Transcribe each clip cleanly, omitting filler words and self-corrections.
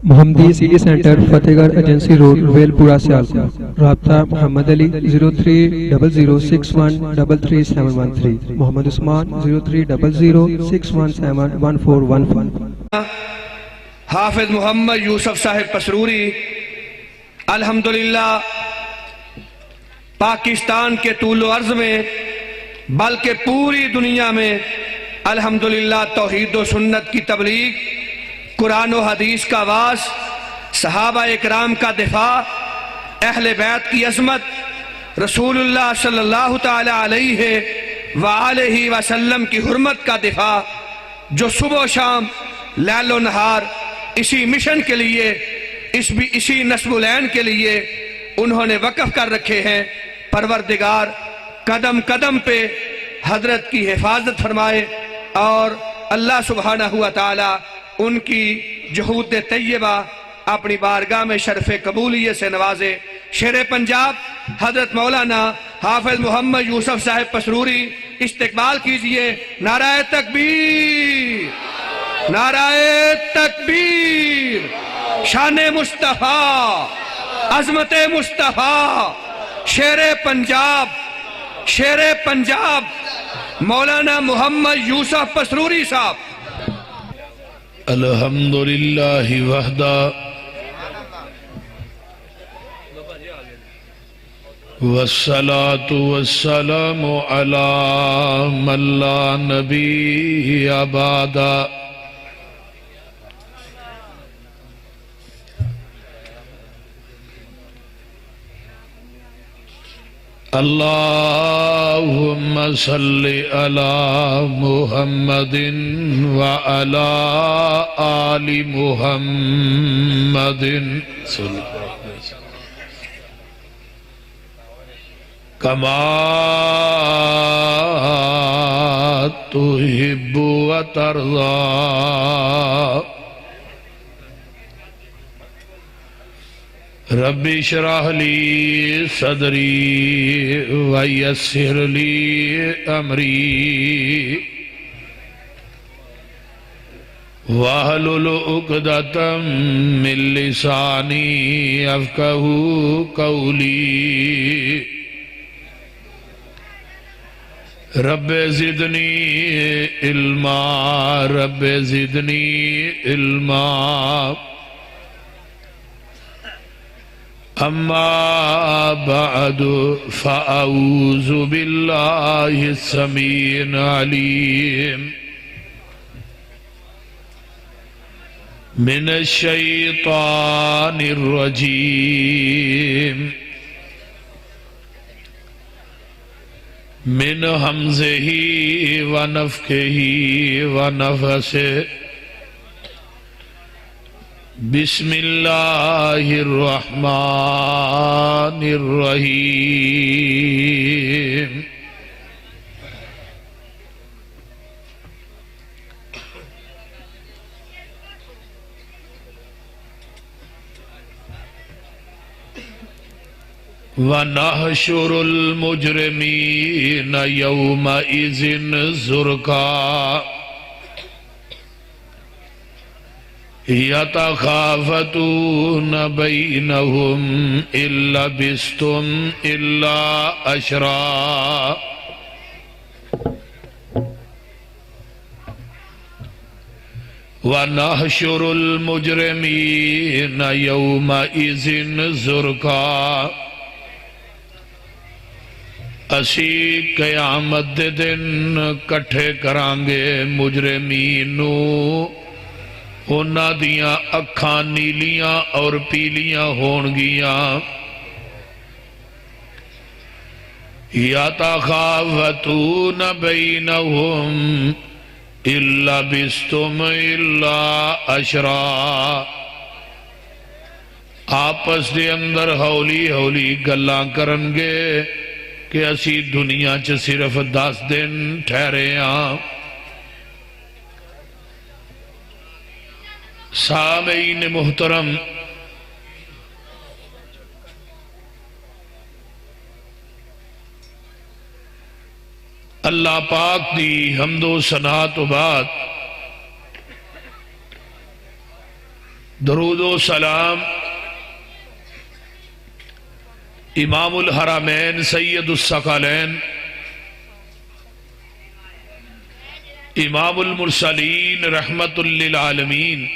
محمدی city centre فتح گڑھ agency road well پورہ سیالکوٹ۔ رابطہ محمد علی 0300613373 محمد عثمان 0300617141 حافظ محمد یوسف صاحب پسروری الحمدللہ پاکستان کے طول و عرض میں بلکہ پوری دنیا میں الحمدللہ توحید و سنت کی تبلیغ، قرآن و حدیث کا آواز، صحابہ اکرام کا دفاع، اہل بیت کی عظمت، رسول اللہ صلی اللہ تعالی علیہ وآلہ وسلم کی حرمت کا دفاع، جو صبح و شام لیل و نہار اسی مشن کے لیے، اسی نصب العین کے لیے انہوں نے وقف کر رکھے ہیں۔ پروردگار قدم قدم پہ حضرت کی حفاظت فرمائے اور اللہ سبحانہ و تعالی ان کی جہود طیبہ اپنی بارگاہ میں شرف قبولیت سے نوازے۔ شیر پنجاب حضرت مولانا حافظ محمد یوسف صاحب پسروری استقبال کیجئے۔ نعرہ تکبیر، نعرہ تکبیر، شان مصطفیٰ، عظمت مصطفیٰ، شیر پنجاب، شیر پنجاب مولانا محمد یوسف پسروری صاحب۔ الحمدللہ وحدہ والصلاة والسلام علی من لا نبی بعدہ۔ اللہم صل علی محمد وعلی آل محمد کما تحب وترضى۔ رب اشرح لی صدری ویسر لی امری واحلل عقدۃ من لسانی یفقہوا قولی۔ رب زدنی علما، رب زدنی علما۔ اما بعد فاعوذ باللہ السمیع العلیم من الشیطان الرجیم من ہمزہ ونفخہ ونفثہ۔ بسم اللہ الرحمن الرحیم۔ وَنَحْشُرُ الْمُجْرِمِينَ يَوْمَئِذٍ زُرْقًا يَتَخَافَتُونَ بَيْنَهُمْ إِن لَّبِثْتُمْ إِلَّا عَشْرًا۔ وَنَحْشُرُ الْمُجْرِمِينَ يَوْمَئِذٍ زُرْقًا۔ اسی قیامت دے دن کٹھے کرانگے مجرمین نو، انہاں دیاں اکھاں نیلیاں اور پیلیاں ہونگیاں۔ یَتَخَافَتُونَ بَيْنَهُمْ إِن لَّبِثْتُمْ إِلَّا عَشْرًا۔ آپس دے اندر ہولی ہولی گلاں کرنگے کہ اسی دنیا چ صرف 10 دن ٹھہرے ہاں۔ سامعین محترم، اللہ پاک دی حمد و ثنا تو بعد درود و سلام امام الحرمین سید الثقلین امام المرسلین رحمت للعالمین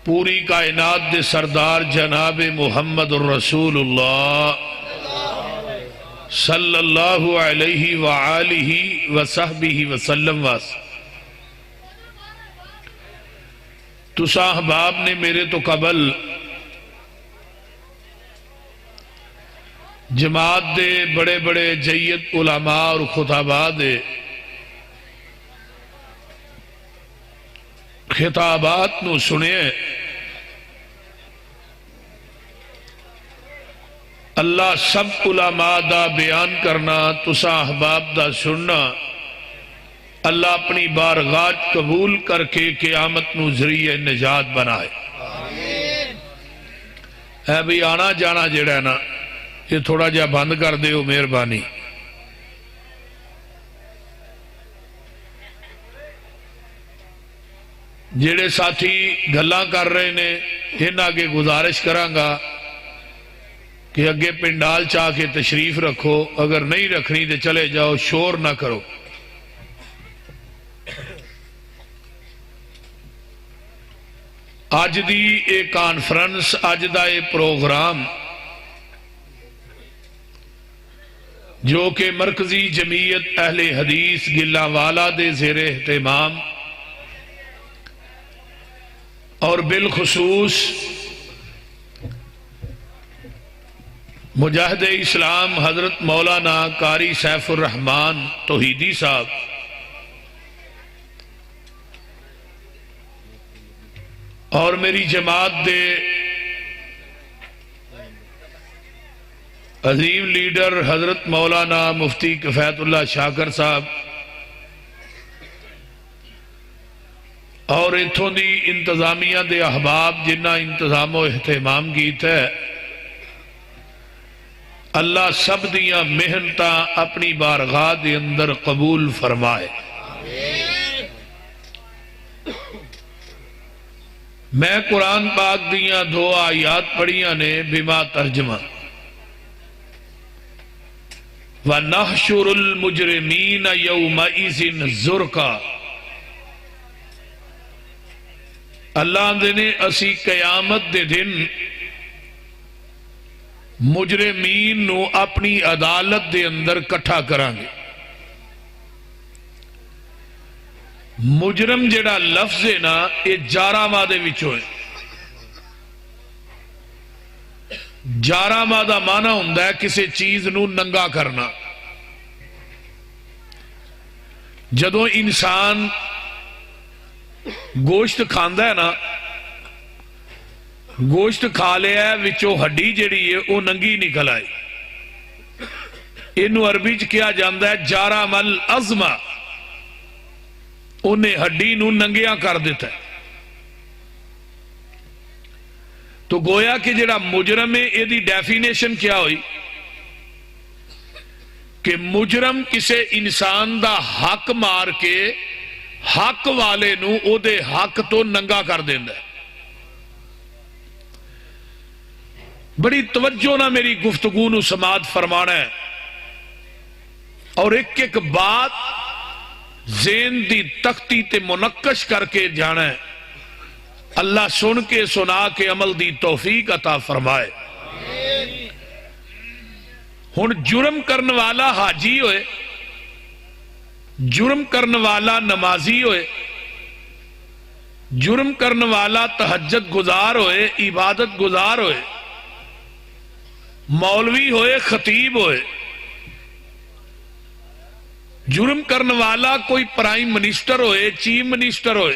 پوری کائنات دے سردار جناب محمد الرسول اللہ صلی اللہ علیہ وآلہ وصحبہ وسلم واس تسا احباب نے میرے تو قبل جماعت دے بڑے بڑے جید علماء اور خطباء دے خطابات نو سنے اللہ سب علماء دا بیان کرنا تسا احباب دا سننا اللہ اپنی بارگاہ قبول کر کے قیامت نو ذریعہ نجات بنائے اے بھی آنا جانا جڑا ہے نا یہ تھوڑا جا بند کر دے ہو مہربانی جڑے ساتھی گلاں کر رہے نے ان آگے گزارش کرانگا کہ اگے پنڈال چاہ کے تشریف رکھو اگر نہیں رکھنی تو چلے جاؤ شور نہ کرو آج دی اے کانفرنس آج دا اے پروگرام جو کہ مرکزی جمعیت اہل حدیث گلانوالہ دے زیر اہتمام اور بالخصوص مجاہد اسلام حضرت مولانا قاری سیف الرحمن توحیدی صاحب اور میری جماعت دے عظیم لیڈر حضرت مولانا مفتی کفایت اللہ شاکر صاحب اور اتھوں دی انتظامیہ دے احباب جنہ انتظام و اہتمام کیت ہے اللہ سب دیاں محنتاں اپنی بارگاہ دے اندر قبول فرمائے میں قرآن پاک دیاں دو آیات پڑھیاں نے بما ترجمہ وَنَحْشُرُ الْمُجْرِمِينَ يَوْمَئِذٍ زُرْقًا اللہ نے اسی قیامت دے دن مجرمین نو اپنی عدالت دے اندر کٹھا کرانگے مجرم جڑا لفظ ہے نا یہ جارہ مادے وچوں ہے جارہ مادہ معنی ہوندہ ہے کسی چیز نو ننگا کرنا جدوں انسان گوشت کھاندہ ہے نا گوشت کھا لیا ہے وچوں ہڈی جڑی ہے وہ ننگی نکل آئی انہوں عربی چ کیا جاندہ ہے جارہ مل عظمہ انہیں ہڈی نو ننگیاں کر دیتا ہے تو گویا کہ جڑا مجرم ہے یہ دی ڈیفینیشن کیا ہوئی کہ مجرم کسے انسان دا حق مار کے حق والے نو او دے حق تو ننگا کر دیندہ ہے بڑی توجہ نہ میری گفتگو نو سماعت فرمانا ہے اور ایک ایک بات ذہن دی تختی تے منقش کر کے جانا ہے اللہ سن کے سنا کے عمل دی توفیق عطا فرمائے ہن جرم کرن والا حاجی ہوئے جرم کرن والا نمازی ہوئے جرم کرن والا تہجد گزار ہوئے عبادت گزار ہوئے مولوی ہوئے خطیب ہوئے جرم کرن والا کوئی پرائم منسٹر ہوئے چیف منسٹر ہوئے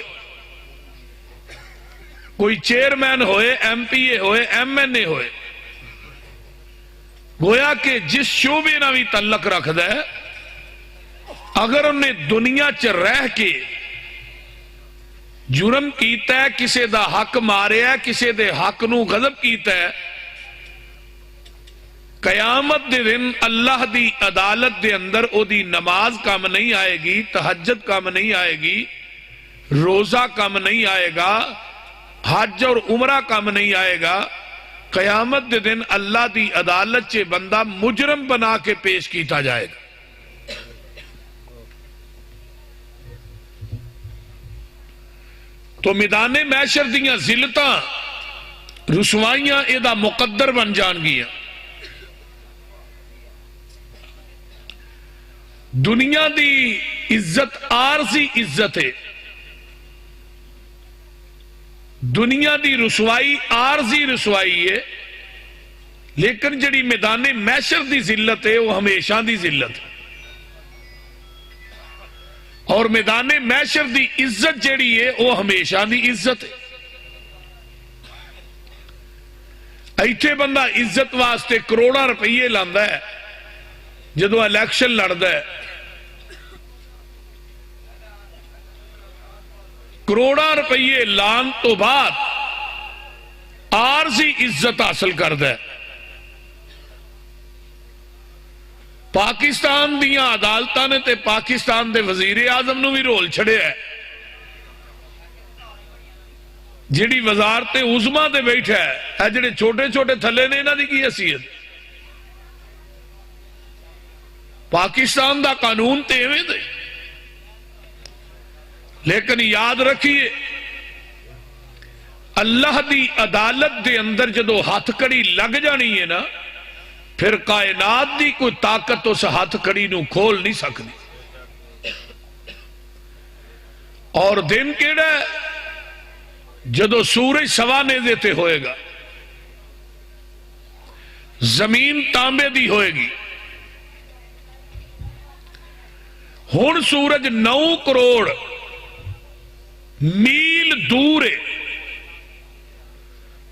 کوئی چیئرمین ہوئے ایم پی اے ہوئے ایم این اے ہوئے گویا کہ جس شعبے نہ بھی تعلق رکھ دے اگر انہیں دنیا چ رہ کے جرم کیتا ہے کسے دا حق مارے ہے کسے دے حق نو غضب کیتا ہے قیامت دے دن اللہ دی عدالت دے اندر او دی نماز کام نہیں آئے گی تہجد کام نہیں آئے گی روزہ کم نہیں آئے گا، حج اور عمرہ کم نہیں آئے گا، قیامت دے دن اللہ دی عدالت چے بندہ مجرم بنا کے پیش کیتا جائے گا۔ تو میدان محشر دیاں ذلتاں رسوائیاں ایدہ مقدر بن جان گیا۔ دنیا دی عزت عارضی عزت ہے، دنیا دی رسوائی عارضی رسوائی ہے، لیکن جڑی میدان محشر دی ذلت ہے وہ ہمیشہ دی ذلت ہے، اور میدان محشر دی عزت جڑی ہے وہ ہمیشہ دی عزت ہے۔ ایتھے بندہ عزت واسطے کروڑا روپیے لاندا ہے، جدو الیکشن لڑدا ہے کروڑا روپیے لان تو بعد عارضی عزت حاصل کردا ہے۔ پاکستان دیاں عدالتاں نے تے پاکستان دے وزیر اعظم نو بھی رول چھڑے ہے، جڑی وزارت عظمیٰ دے بیٹھا ہے، اے جڑے چھوٹے چھوٹے تھلے نے انہاں دی کی حیثیت؟ پاکستان دا قانون تے ایویں دے، لیکن یاد رکھیے اللہ دی عدالت دے اندر جدو ہاتھ کڑی لگ جانی ہے نا، پھر کائنات دی کوئی طاقت اس ہاتھ کڑی نو کھول نہیں سکتی۔ اور دن کیڑا ہے جدو سورج سوا نیزے تے ہوئے گا، زمین تانبے دی ہوئے گی، ہن سورج 9 کروڑ میل دور ہے،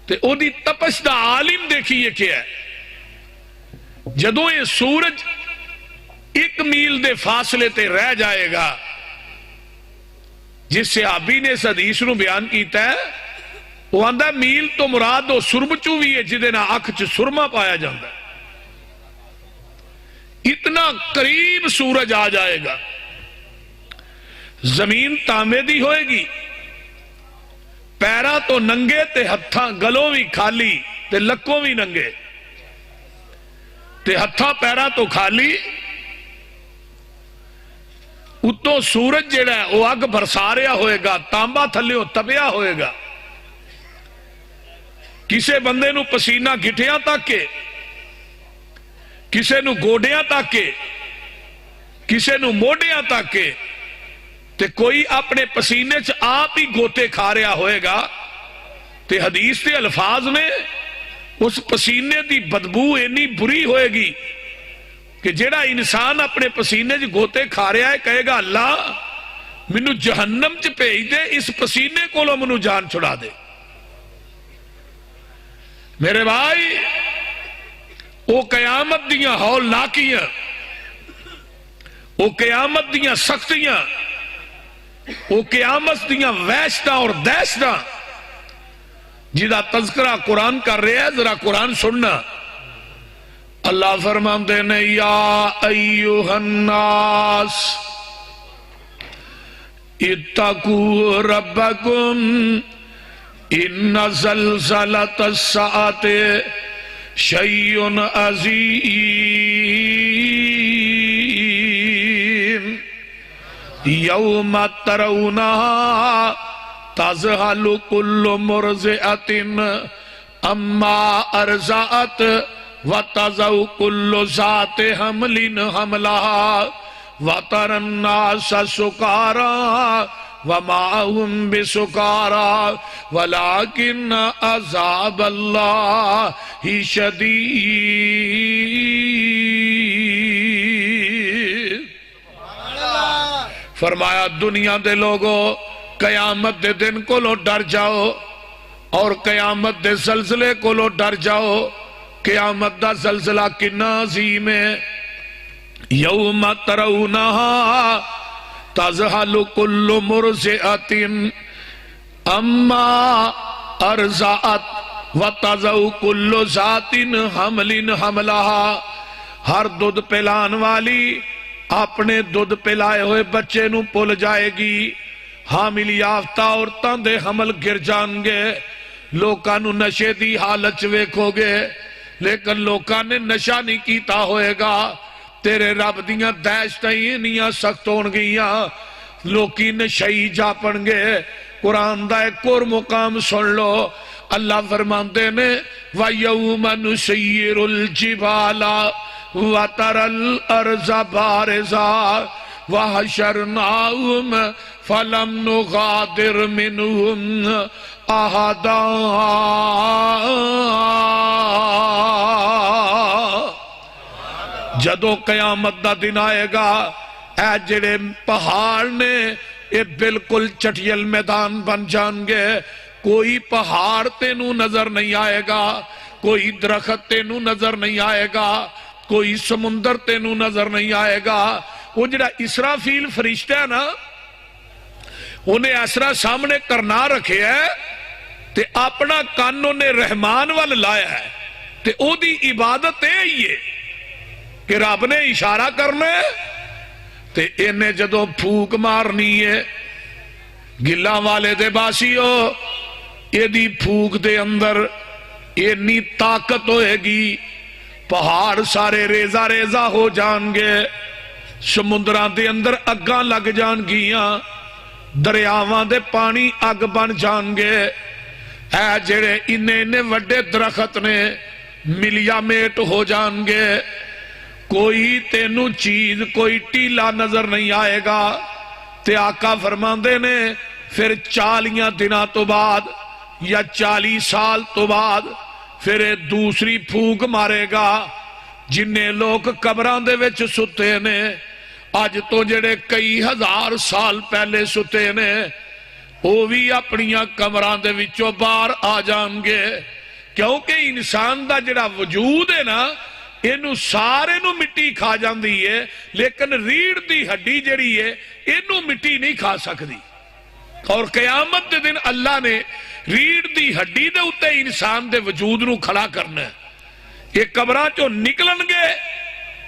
تے او دی تپش دا عالم دیکھیے کیا ہے، جدو یہ سورج 1 میل دے فاصلے تے رہ جائے گا، جس صحابی نے اس حدیث نو بیان کیتا ہے وہ آندہ میل تو مراد وہ سرمچو بھی ہے جدے نا اکھ چ سرما پایا جاندہ ہے، اتنا قریب سورج آ جائے گا، زمین تانبے دی ہوئے گی، پیرا تو ننگے تے ہتھاں گلوں بھی خالی تے لکوں بھی ننگے، تے ہتھاں پیرا تو خالی، اتوں سورج جڑا ہے وہ اگ برساریا ہوئے گا، تانبا تھلیوں تبیا ہوئے گا، کسے بندے نو پسینہ گھٹیاں تک کے، کسے نو گوڑیاں تک کے، کسے نو موڑیاں تک کے، تے کوئی اپنے پسینے چ آپ ہی گوتے کھا رہا ہوئے گا، تے حدیث کے الفاظ میں اس پسینے دی بدبو اینی بری ہوئے گی کہ جیڑا انسان اپنے پسینے چ گوتے کھا رہا ہے کہے گا اللہ منو جہنم چ بھیج دے، اس پسینے کو منو جان چھڑا دے۔ میرے بھائی وہ قیامت دیاں ہولناکیاں، وہ قیامت دیاں سختیاں، وہ قیامت دیاں وحشتاں اور دہشتاں جدا تذکرہ قرآن کر رہے ہیں، ذرا قرآن سننا۔ اللہ فرماتے ہیں یا ایوہ الناس اتقوا ربکم ان زلزلۃ الساعۃ شیء عظیم یوم ترونہا تذہل کل مرضعۃ اما ارضعت وَتَضَعُ كُلُّ ذَاتِ حَمْلٍ حَمْلَهَا وَتَرَى النَّاسَ سُكَارَىٰ وَمَا هُمْ بِسُكَارَىٰ وَلَٰكِنَّ عَذَابَ اللَّهِ شَدِيدٌ۔ فرمایا دنیا دے لوگوں قیامت دے دن کو لو ڈر جاؤ، اور قیامت دے زلزلے کو لو ڈر جاؤ۔ قیامت دا زلزلہ کنا عظیم ہے، یوم ترونہا تذہل کل مرضعۃ اما ارضعت وتضع کل ذات حمل حملہا، ہر دودھ پلان والی اپنے دودھ پلائے ہوئے بچے نو پل جائے گی، حامل یافتہ عورتاں دے حمل گر جان گے لوکاں نو نشے دی حالت چ ویکھو گے لیکن لوکاں نے نشہ نہیں کیتا ہوئے گا تیرے رب دیاں دہشتاں انیاں سخت ہون گیاں لوکی نشئی جاپن گے قرآن دا ایک اور مقام سن لو اللہ فرماندے نے وَيَوْمَ نُسَيِّرُ الْجِبَالَ وَتَرَى الْأَرْضَ بَارِزَةً وَحَشَرْنَاهُمْ فَلَمْ نُغَادِرْ مِنْهُمْ أَحَدًا جدو قیامت دا دن آئے گا اے جڑے پہاڑ نے یہ بالکل چٹیل میدان بن جان گے کوئی پہاڑ تینو نظر نہیں آئے گا کوئی درخت تینو نظر نہیں آئے گا کوئی سمندر تینو نظر نہیں آئے گا وہ جڑا اسرافیل فرشتہ ہے نا انہیں اسرا سامنے کرنا رکھے ہے تے اپنا کانوں نے رحمان وال لایا ہے تے او دی عبادت ہی ہے کہ رب نے اشارہ کرنا ہے تے انہیں جدو پھوک مارنی ہے گلہ والے دے باسیو یہ دی پھوک دے اندر اتنی طاقت ہوئے گی پہاڑ سارے ریزہ ریزہ ہو جان گے سمندران دے اندر اگاں لگ جان گیاں دریاواں دے پانی اگ بن جان گے اے جڑے انہیں وڈے درخت نے ملیا میٹ ہو جان گے کوئی تینو چیز کوئی ٹیلا نظر نہیں آئے گا تے آقا فرماندے نے پھر 40 دنوں تو بعد یا 40 سال تو بعد پھر دوسری پھوک مارے گا جنہیں لوگ قبراں دے وچ ستے نے آج تو جڑے کئی ہزار سال پہلے ستے نے وہ بھی اپنیاں قبراں دے وچوں باہر آ جان گے کیونکہ انسان دا جڑا وجود ہے نا اینو سارے نو مٹی کھا جاندی ہے لیکن ریڑھ دی ہڈی جڑی ہے اینو مٹی نہیں کھا سکتی اور قیامت دے دن اللہ نے ریڑھ دی ہڈی دے اتے انسان دے وجود نو کھڑا کرنا ہے یہ قبراں چو نکلن گے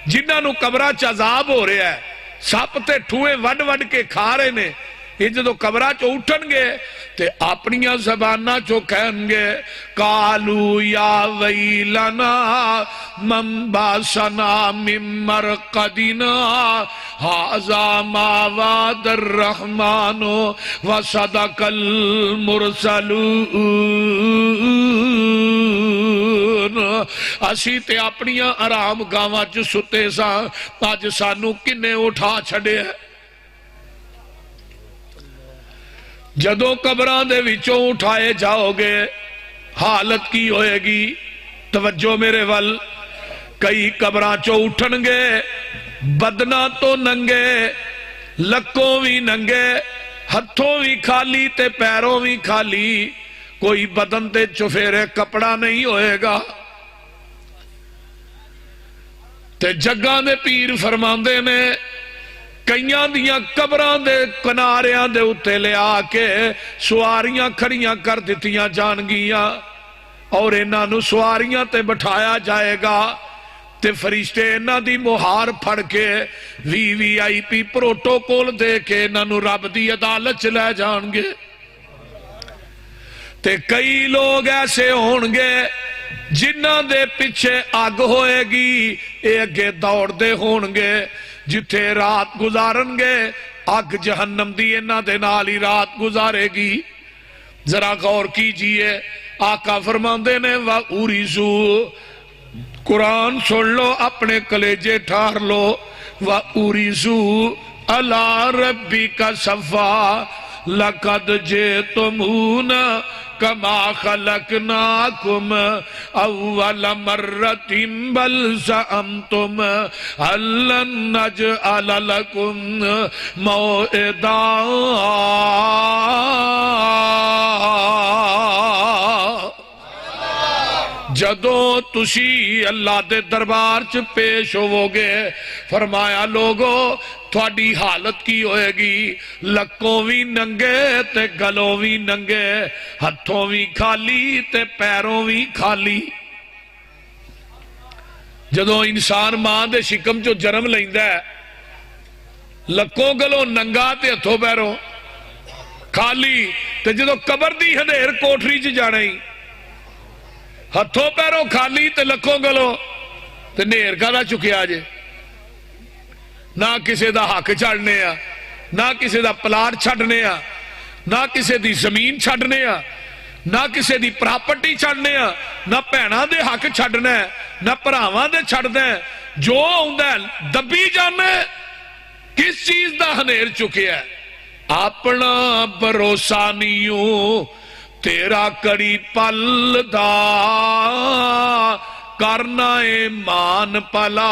جنہاں نو قبراں چ عذاب ہو رہا ہے سپ تے ٹھوئے وڈ وڈ کے کھا رہے نے یہ جدو قبراں چو اٹھن گے تے اپنیاں زباناں چو کہن گے قالو یا ویلنا من باسنا من مرقدنا ھذا ما وعد الرحمن وصدق المرسلون اسی تے اپنیاں آرام گاواں چ ستے سا اج سانو کنے اٹھا چھڑے ہے جدو قبراں دے وچوں اٹھائے جاؤ گے حالت کی ہوئے گی توجہ میرے ول کئی قبراں چوں اٹھن گے بدنا تو ننگے لکوں بھی ننگے ہتھوں بھی خالی تے پیروں بھی خالی کوئی بدن تے چفیرے کپڑا نہیں ہوئے گا تے جگاں دے پیر فرماندے نے کئیاں دیاں قبراں دے کناریاں دے اتے لے آکے سواریاں کھڑیاں کر دیتیاں جان گیاں اور انہاں نو سواریاں تے بٹھایا جائے گا تے فرشتے انہاں دی مہار پھڑ کے VIP پروٹوکول دے کے انہاں نو رب دی عدالت چلے جان گے تے کئی لوگ ایسے ہونگے جنہاں دے پیچھے آگ ہوئے گی اے اگے دوڑ دے ہونگے جتھے رات گزارن گے آگ جہنم دی انہاں دے نالی رات گزارے گی ذرا غور کیجئے آقا فرماندے نے وَأُرِزُ قرآن سن لو اپنے کلیجے ٹھار لو وَأُرِزُ عَلَىٰ رَبِّكَ صَفًّا لَقَدْ جِئْتُمُونَا كَمَا خَلَقْنَاكُمْ أَوَّلَ مَرَّةٍ بَلْ زَعَمْتُمْ أَن لَّن نَّجْعَلَ لَكُمْ مَوْعِدًا جدو تسی اللہ دے دربار چ پیش ہوو گے فرمایا لوگو تھوڑی حالت کی ہوئے گی لکوں بھی ننگے تے گلوں بھی ننگے ہتھوں بھی خالی تے پیروں بھی خالی جدو انسان ماں دے شکم چو جنم لیندا ہے لکوں گلوں ننگا تے ہتھوں پیروں ਖਾਲੀ। ਤੇ ਜਦੋਂ ਕਬਰ ਦੀ ਹਨੇਰ ਕੋਠਰੀ 'ਚ ਜਾਣਾ ਹੀ, ਹੱਥੋਂ ਪੈਰੋਂ ਖਾਲੀ ਤੇ ਲੱਖੋਂ ਗਲੋਂ, ਤੇ ਨੇਰ ਕਾਹਦਾ ਚੁੱਕਿਆ ਜੇ? ਨਾ ਕਿਸੇ ਦਾ ਹੱਕ ਛੱਡਨੇ ਆ, ਨਾ ਕਿਸੇ ਦਾ ਪਲਾਟ ਛੱਡਨੇ ਆ, ਨਾ ਕਿਸੇ ਦੀ ਜ਼ਮੀਨ ਛੱਡਨੇ ਆ, ਨਾ ਕਿਸੇ ਦੀ ਪ੍ਰਾਪਰਟੀ ਛੱਡਨੇ ਆ, ਨਾ ਭੈਣਾਂ ਦੇ ਹੱਕ ਛੱਡਣਾ, ਨਾ ਭਰਾਵਾਂ ਦੇ ਛੱਡਦਾ। ਜੋ ਆਉਂਦਾ ਦੱਬੀ ਜਾਣਾ। ਕਿਸ ਚੀਜ਼ ਦਾ ਹਨੇਰ ਚੁੱਕਿਆ? ਆਪਣਾ ਭਰੋਸਾ ਨੀਓ ਤੇਰਾ ਕੜੀ ਪਲ ਦਾ, ਕਰਨਾ ਏ ਮਾਨ ਭਲਾ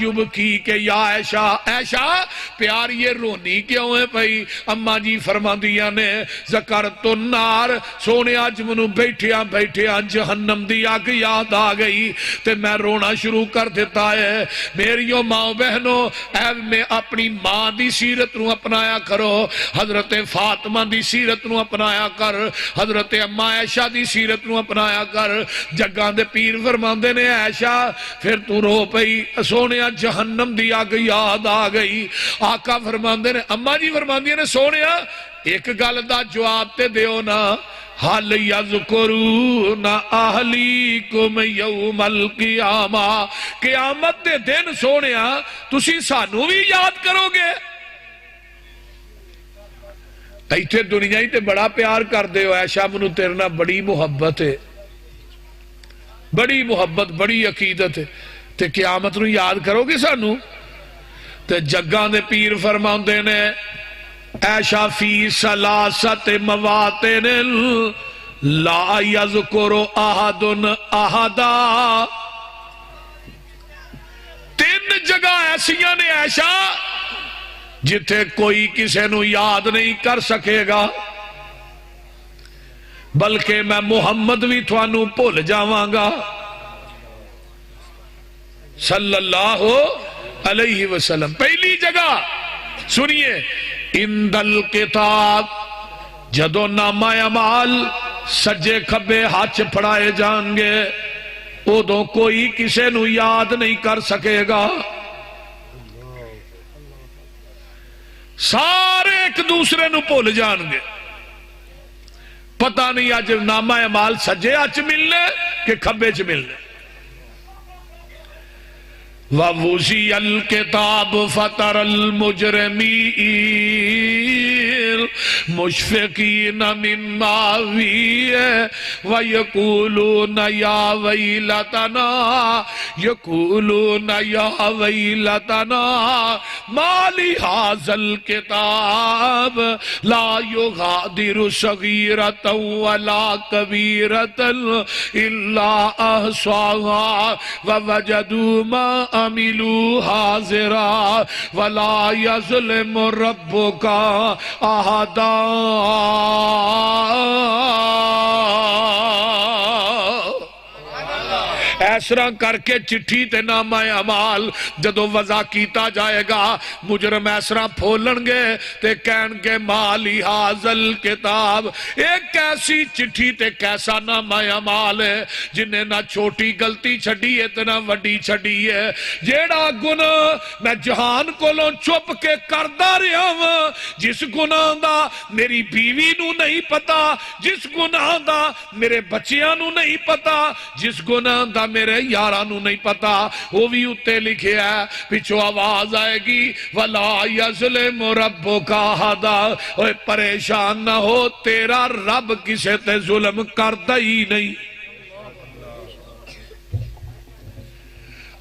یبکی کہ یا عائشہ عائشہ پیار یہ رونی کیوں ہے بھئی؟ اما جی فرما دیا نے ذکرت النار سونے آج منو بیٹھیا بیٹھیا جہنم دی آگ یاد آ گئی تے میں رونا شروع کر دیتا ہے۔ میریوں ماں بہنوں اے میں اپنی ماں دی سیرت نو اپنایا کرو، حضرت فاطمہ دی سیرت نو اپنایا کر، حضرت اما عائشہ دی سیرت نو اپنایا کر۔ جگان دے پیر فرماندے نے عائشہ پھر تو رو پئی سونیا جہنم دی آگ یاد آ گئی۔ آقا فرماندے نے اما جی فرماندے نے سونیا ایک گل دا جواب تے دیو نا، حال یذکرون اہلیکم یوم القیامہ، قیامت دے دن سونیا تسی سانو بھی یاد کرو گے؟ ایتھے دنیا ہی تے بڑا پیار کر دے ہو عائشہ منو تیرے نال بڑی محبت ہے، بڑی محبت بڑی عقیدت ہے، تے قیامت نو یاد کرو گے سانو؟ تے جگاں دے پیر فرماندے نے عائشہ فی ثلاثت مواطن لا یذکر احد احدا، تین جگہ ایسیاں نے عائشہ جتھے کوئی کسے نو یاد نہیں کر سکے گا، بلکہ میں محمد بھی تھانوں بھول جاواں گا صلی اللہ علیہ وسلم۔ پہلی جگہ سنیے، اند الکتاب، جدو نامہ اعمال سجے کھبے ہاتھ پھڑائے جان گے ادو کوئی کسے نو یاد نہیں کر سکے گا، سارے ایک دوسرے نو بھول جان گے، پتہ نہیں آج نامہ اعمال سجے ہاتھ ملنے کہ کھبے چ ملنے۔ وَوُزِيَ الْكِتَابُ فَتَرَ الْمُجْرِمِينَ مُشْفِقِينَ مِمَّا فِيهِ وَيَقُولُونَ يَا وَيْلَتَنَا مَا لِهَذَا الْكِتَابِ لَا يُغَادِرُ صَغِيرَةً وَلَا كَبِيرَةً إِلَّا أَحْصَاهَا وَوَجَدُوا مَا عَمِلُوا حَاضِرًا وَلَا يَظْلِمُ رَبُّكَ أَحَدًا۔ ایسرا کر کے چٹھی تے نامہ اعمال جدو وضع کیتا جائے گا، مجرم ایسرا پھولن گے تے کہن گے مالی حاضل کتاب، ایک ایسی چٹھی تے کیسا نامہ اعمال ہے جنہیں نہ چھوٹی غلطی چھڑی ہے تے نہ وڈی چھڑی ہے، جیڑا گناہ میں جہان کولوں چھپ کے کردہ رہا ہوں، جس گناہ دا میری بیوی نو نہیں پتا، جس گناہ دا میرے بچیاں نو نہیں پتا، جس گناہ دا میرے یارانو نہیں پتا، وہ بھی اتے لکھے ہے، پیچھو آواز آئے گی وَلَا يَظْلِمُ رَبُّكَ أَحَدًا، اوہ پریشان نہ ہو تیرا رب کسے تے ظلم کرتا ہی نہیں۔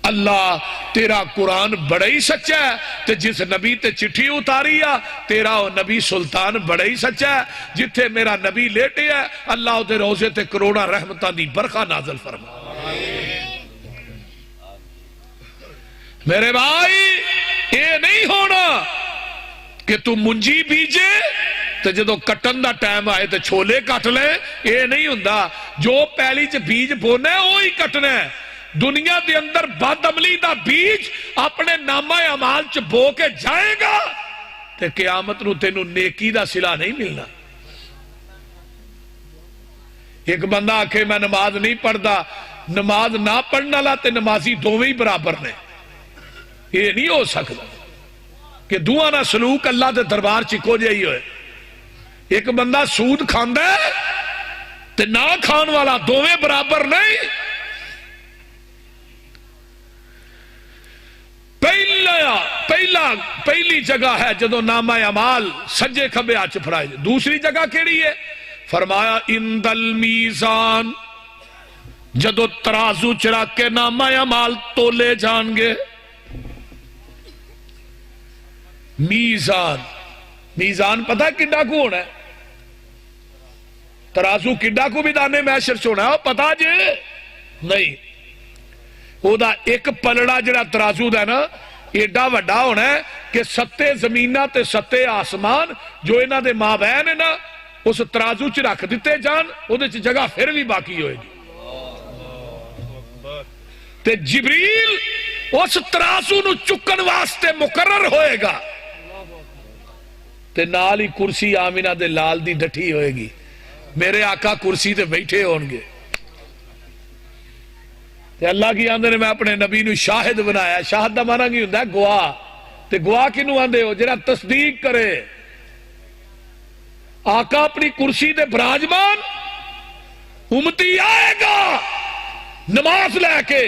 اللہ تیرا قرآن بڑا ہی سچا ہے، تے جس نبی تے چٹھی اتاری ہے تیرا وہ نبی سلطان بڑا ہی سچا ہے، جتھے میرا نبی لیٹے ہے اللہ دے روزے تے کروڑا رحمتہ دی برخہ نازل فرما۔ میرے بھائی یہ نہیں ہونا کہ تو منجی بیجے تو جدو کٹن دا ٹائم آئے تو چھولے کٹ لے، یہ نہیں ہوندہ، جو پہلی چ بیج بونا ہے وہی کٹنا ہے۔ دنیا دے اندر بد عملی دا بیج اپنے نامہ اعمال چ بو کے جائے گا تے قیامت نو تینوں نیکی دا صلہ نہیں ملنا۔ ایک بندہ آکھے میں نماز نہیں پڑھدا، نماز نہ پڑھنا لا تے نمازی دوویں برابر نے، یہ نہیں ہو سکتا کہ دوہاں نہ سلوک اللہ دے دربار چکو جائی ہوئے۔ ایک بندہ سود کھاندا ہے تے نہ کھان والا دوویں برابر نہیں۔ پہلی جگہ ہے جدو نامہ اعمال سجے کھبے ہاتھ پھڑائے جائے۔ دوسری جگہ کیڑی ہے؟ فرمایا اند المیزان، جدو ترازو چڑھا کے نامہ اعمال تولے جان گے۔ میزان پتہ کڈا کو ہونا ہے؟ ترازو کڈا کو بھی دانے محشر چھوڑا ہے پتہ جے نہیں۔ او دا ایک پلڑا جڑا ترازو دا نا ایڈا وڈا ہونا ہے کہ 7 زمیناں تے 7 آسمان جو انہاں دے مابین ہے نا اس ترازو چ رکھ دیتے جان او دے چ جگہ پھر بھی باقی ہوئے گی تے جبریل اس ترازو نو چکن واسطے مقرر ہوئے گا تے نال ہی کرسی آمینہ دے لال دی ڈٹھی ہوئے گی میرے آقا کرسی تے بیٹھے ہونگے تے اللہ کی آندے نے میں اپنے نبی نو شاہد بنایا شاہد دا مانا کی ہوندہ ہے گواہ تے گواہ کنو آندے ہو جنہاں تصدیق کرے آقا اپنی کرسی دے براجمان امتی آئے گا نماز لے کے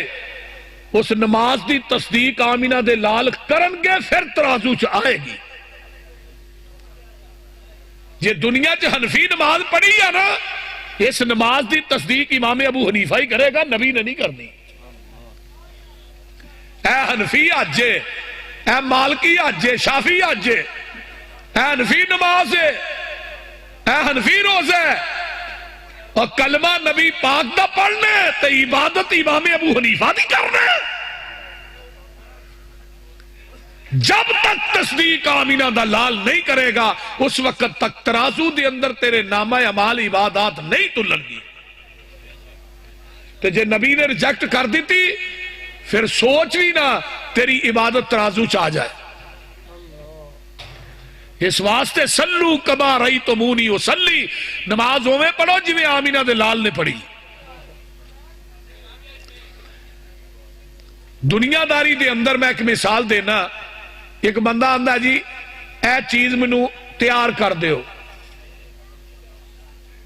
اس نماز دی تصدیق آمینہ دے لال کرنگے پھر ترازو چ آئے گی یہ دنیا چ حنفی نماز پڑھی ہے نا اس نماز دی تصدیق امام ابو حنیفہ ہی کرے گا نبی نے نہیں کرنی اے حنفی آجے اے مالکی آجے شافی آجے اے حنفی نماز ہے اے حنفی روزہ ہے اور کلمہ نبی پاک دا پڑھنے تے عبادت امام ابو حنیفہ دی کرنے جب تک تصدیق آمینہ دا لال نہیں کرے گا اس وقت تک ترازو دے اندر تیرے نامہ اعمال عبادات نہیں تلن گی تے جے نبی نے ریجیکٹ کر دیتی پھر سوچ بھی نہ تیری عبادت ترازو چاہ جائے اس واسطے سلو کما رہی تو مونی وسلی نماز ہوئے پڑھو جی میں آمینہ دے لال نے پڑھی دنیا داری دے اندر میں ایک مثال دینا ایک بندہ آندہ جی اے چیز منو تیار کر دیو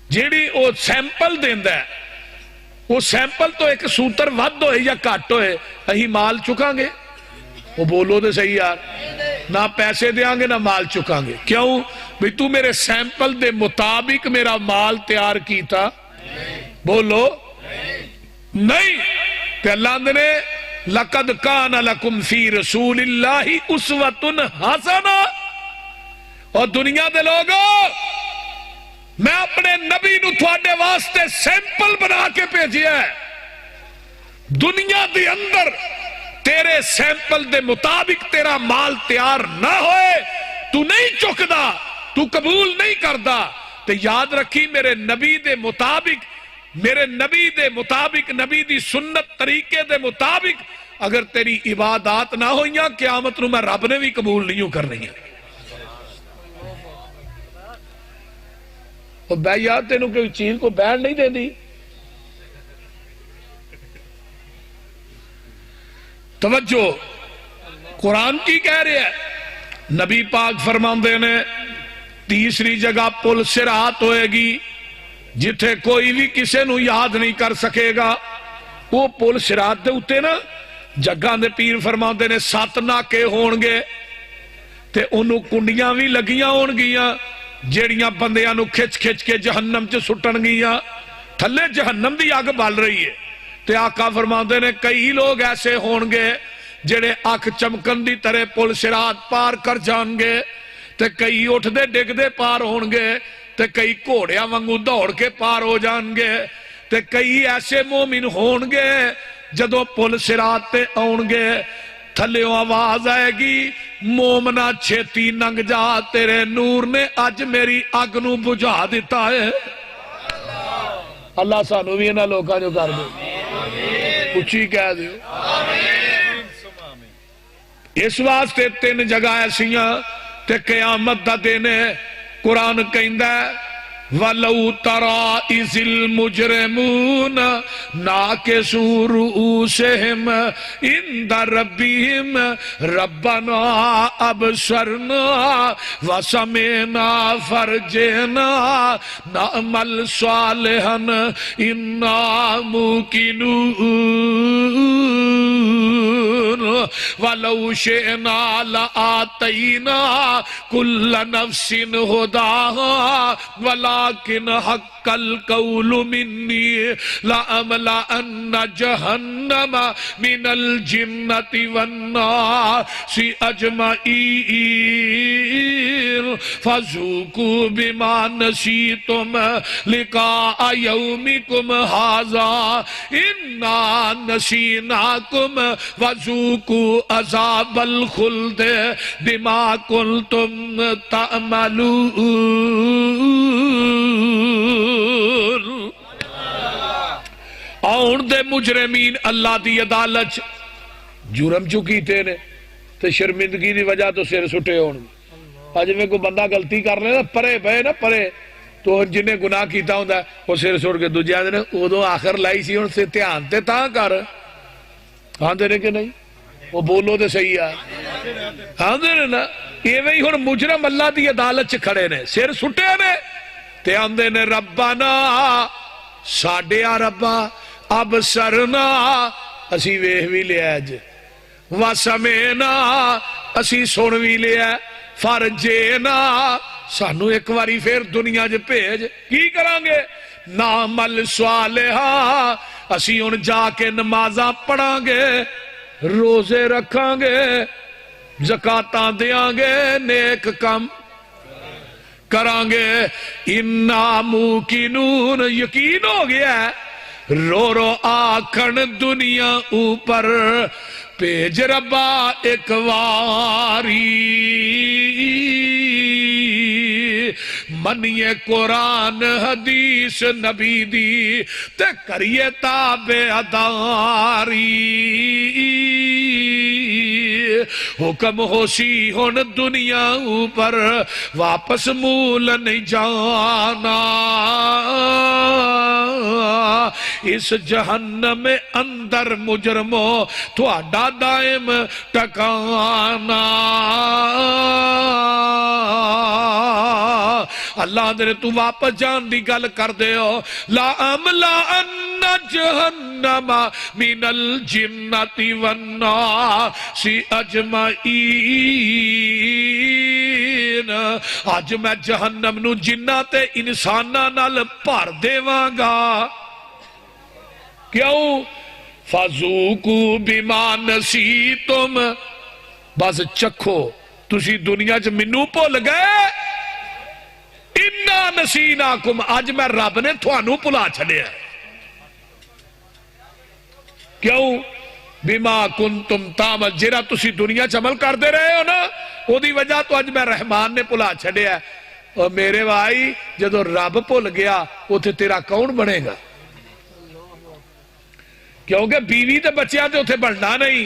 جیڑی وہ سیمپل دیندہ ہے وہ سیمپل تو ایک سوتر ود ہوئے یا کٹ ہوئے اہی مال چکاں گے وہ بولو دے صحیح یار نہ پیسے دیاں گے نہ مال چکاں گے کیوں بھی تو میرے سیمپل دے مطابق میرا مال تیار کیتا بولو نہیں کہ اللہ نے لَقَدْ كَانَ لَكُمْ فِي رَسُولِ اللَّهِ أُسْوَةٌ حَسَنَةٌ اور دنیا دے لوگوں میں اپنے نبی نو تھوڑے واسطے سیمپل بنا کے بھیجیا ہے دنیا دے اندر تیرے سیمپل دے مطابق تیرا مال تیار نہ ہوئے تو نہیں چکدا تو قبول نہیں کردا تو یاد رکھی میرے نبی دے مطابق نبی دی سنت طریقے دے مطابق اگر تیری عبادات نہ ہوئیاں قیامت نو میں رب نے بھی قبول نہیں کرنی ہے اور بے یاد تینوں کوئی چیز کو بیان نہیں دے دی توجہ قرآن کی کہہ رہے ہیں نبی پاک فرماندے نے تیسری جگہ پل صراط ہوئے گی جتھے کوئی بھی کسے نو یاد نہیں کر سکے گا وہ پل صراط دے اتے نا جگہ دے پیر فرماندے نے 7 ناکے ہونگے تے انہوں کنڈیاں بھی لگیاں ہونگیاں جیڑیاں بندیاں نو کھچ کھچ کے جہنم چ سٹن گیاں تھلے جہنم دی آگ بال رہی ہے تے آقا فرماندے نے کئی لوگ ایسے ہونگے جڑے آنکھ چمکن دی طرح پل صراط پار کر جانگے تے کئی اٹھ دے ڈگ دے پار ہونگے تے کئی گھوڑیاں وانگو دوڑ کے پار ہو جانگے تے کئی ایسے مومن ہونگے جدو پل صراط تے آنگے تھلیوں آواز آئے گی مومنہ چھیتی ننگ جا تیرے نور نے آج میری آگ نو بجھا دیتا ہے اللہ سانو بھی انہا لوگاں جو کر دے کچھ ہی کہہ دیو اس واسطے 3 جگہ ایسیاں تے قیامت دا دینے قرآن کہندہ ہے وَلَوْ تَرَا إِذِ الْمُجْرِمُونَ نَاكِسُوا رُؤُوسِهِمْ عِنْدَ رَبِّهِمْ رَبَّنَا أَبْصَرْنَا وَسَمِعْنَا فَارْجِعْنَا نَعْمَلْ صَالِحًا إِنَّا مُوقِنُونَ وَلَوْ شِئْنَا لَآتَيْنَا كُلَّ نَفْسٍ هُدَاهَا وَلَا ولیکن حق القول منی لأملأن جہنم من الجنة والناس اجمعین فذوقوا بما نسیتم لقاء یومکم ھذا انا نسیناکم وذوقوا عذاب الخلد بما کنتم تعملون۔ آن دے مجرمین اللہ دی عدالت جرم جو کیتے نے تو شرمندگی دی وجہ تو سر سٹے ہون۔ آج میں کوئی بندہ غلطی کر لے نا پرے پے نا پرے تو جنہیں گناہ کیتا ہوں دا وہ سر سٹ کے دوجہ آدھے نے ادو آخر لائی سی ان سے تیان تے تاں کر ہاں دے رہے کہ نہیں وہ بولو دے صحیح ہے ہاں دے رہے نا یہ وہی ہن مجرم اللہ دی عدالت چ کھڑے نے سر سٹے نے تے آندے نے ربنا ساڈے آ ربا اب سرنا اسی ویہ بھی لیا اج وسمینا اسی سن بھی لیا فرجینا سانو ایک واری پھر دنیا جے بھیج کی کران گے نعمل صالحا اسی ہن جا کے نمازاں پڑھاں گے روزے رکھاں گے زکاتاں دیاں گے نیک کم کران گے انا موقنون یقین ہو گیا ہے رو رو آکھن دنیا اوپر پیج ربا ایک واری منیے قرآن حدیث نبی دی تے کریے تابعداری حکم ہو سی ہن دنیا اوپر واپس مول نہیں جانا اس جہنم اندر مجرمو تھوڑا دائم ٹکانا اللہ دے تو واپس جان دی گل کر دے ہو لا املا ان جہنم من الجنت والناس اجمعین آج میں جہنم نو جنہ تے انسانہ نال بھر دیواں گا کیوں فذوقوا بما نسیتم بس چکھو تسی دنیا چ مینوں بھول گئے انا نسیناکم اج میں رب نے تھانوں بھلا چھڈیا کیوں بما کنتم تعمل جڑا تسی دنیا چ عمل کردے رہے ہو نا او دی وجہ تو اج میں رحمان نے بھلا چھڈیا اور میرے بھائی جدو رب بھول گیا اوتھے تیرا کون بنے گا کیونکہ بیوی تے بچیاں تے اتھے بڑھنا نہیں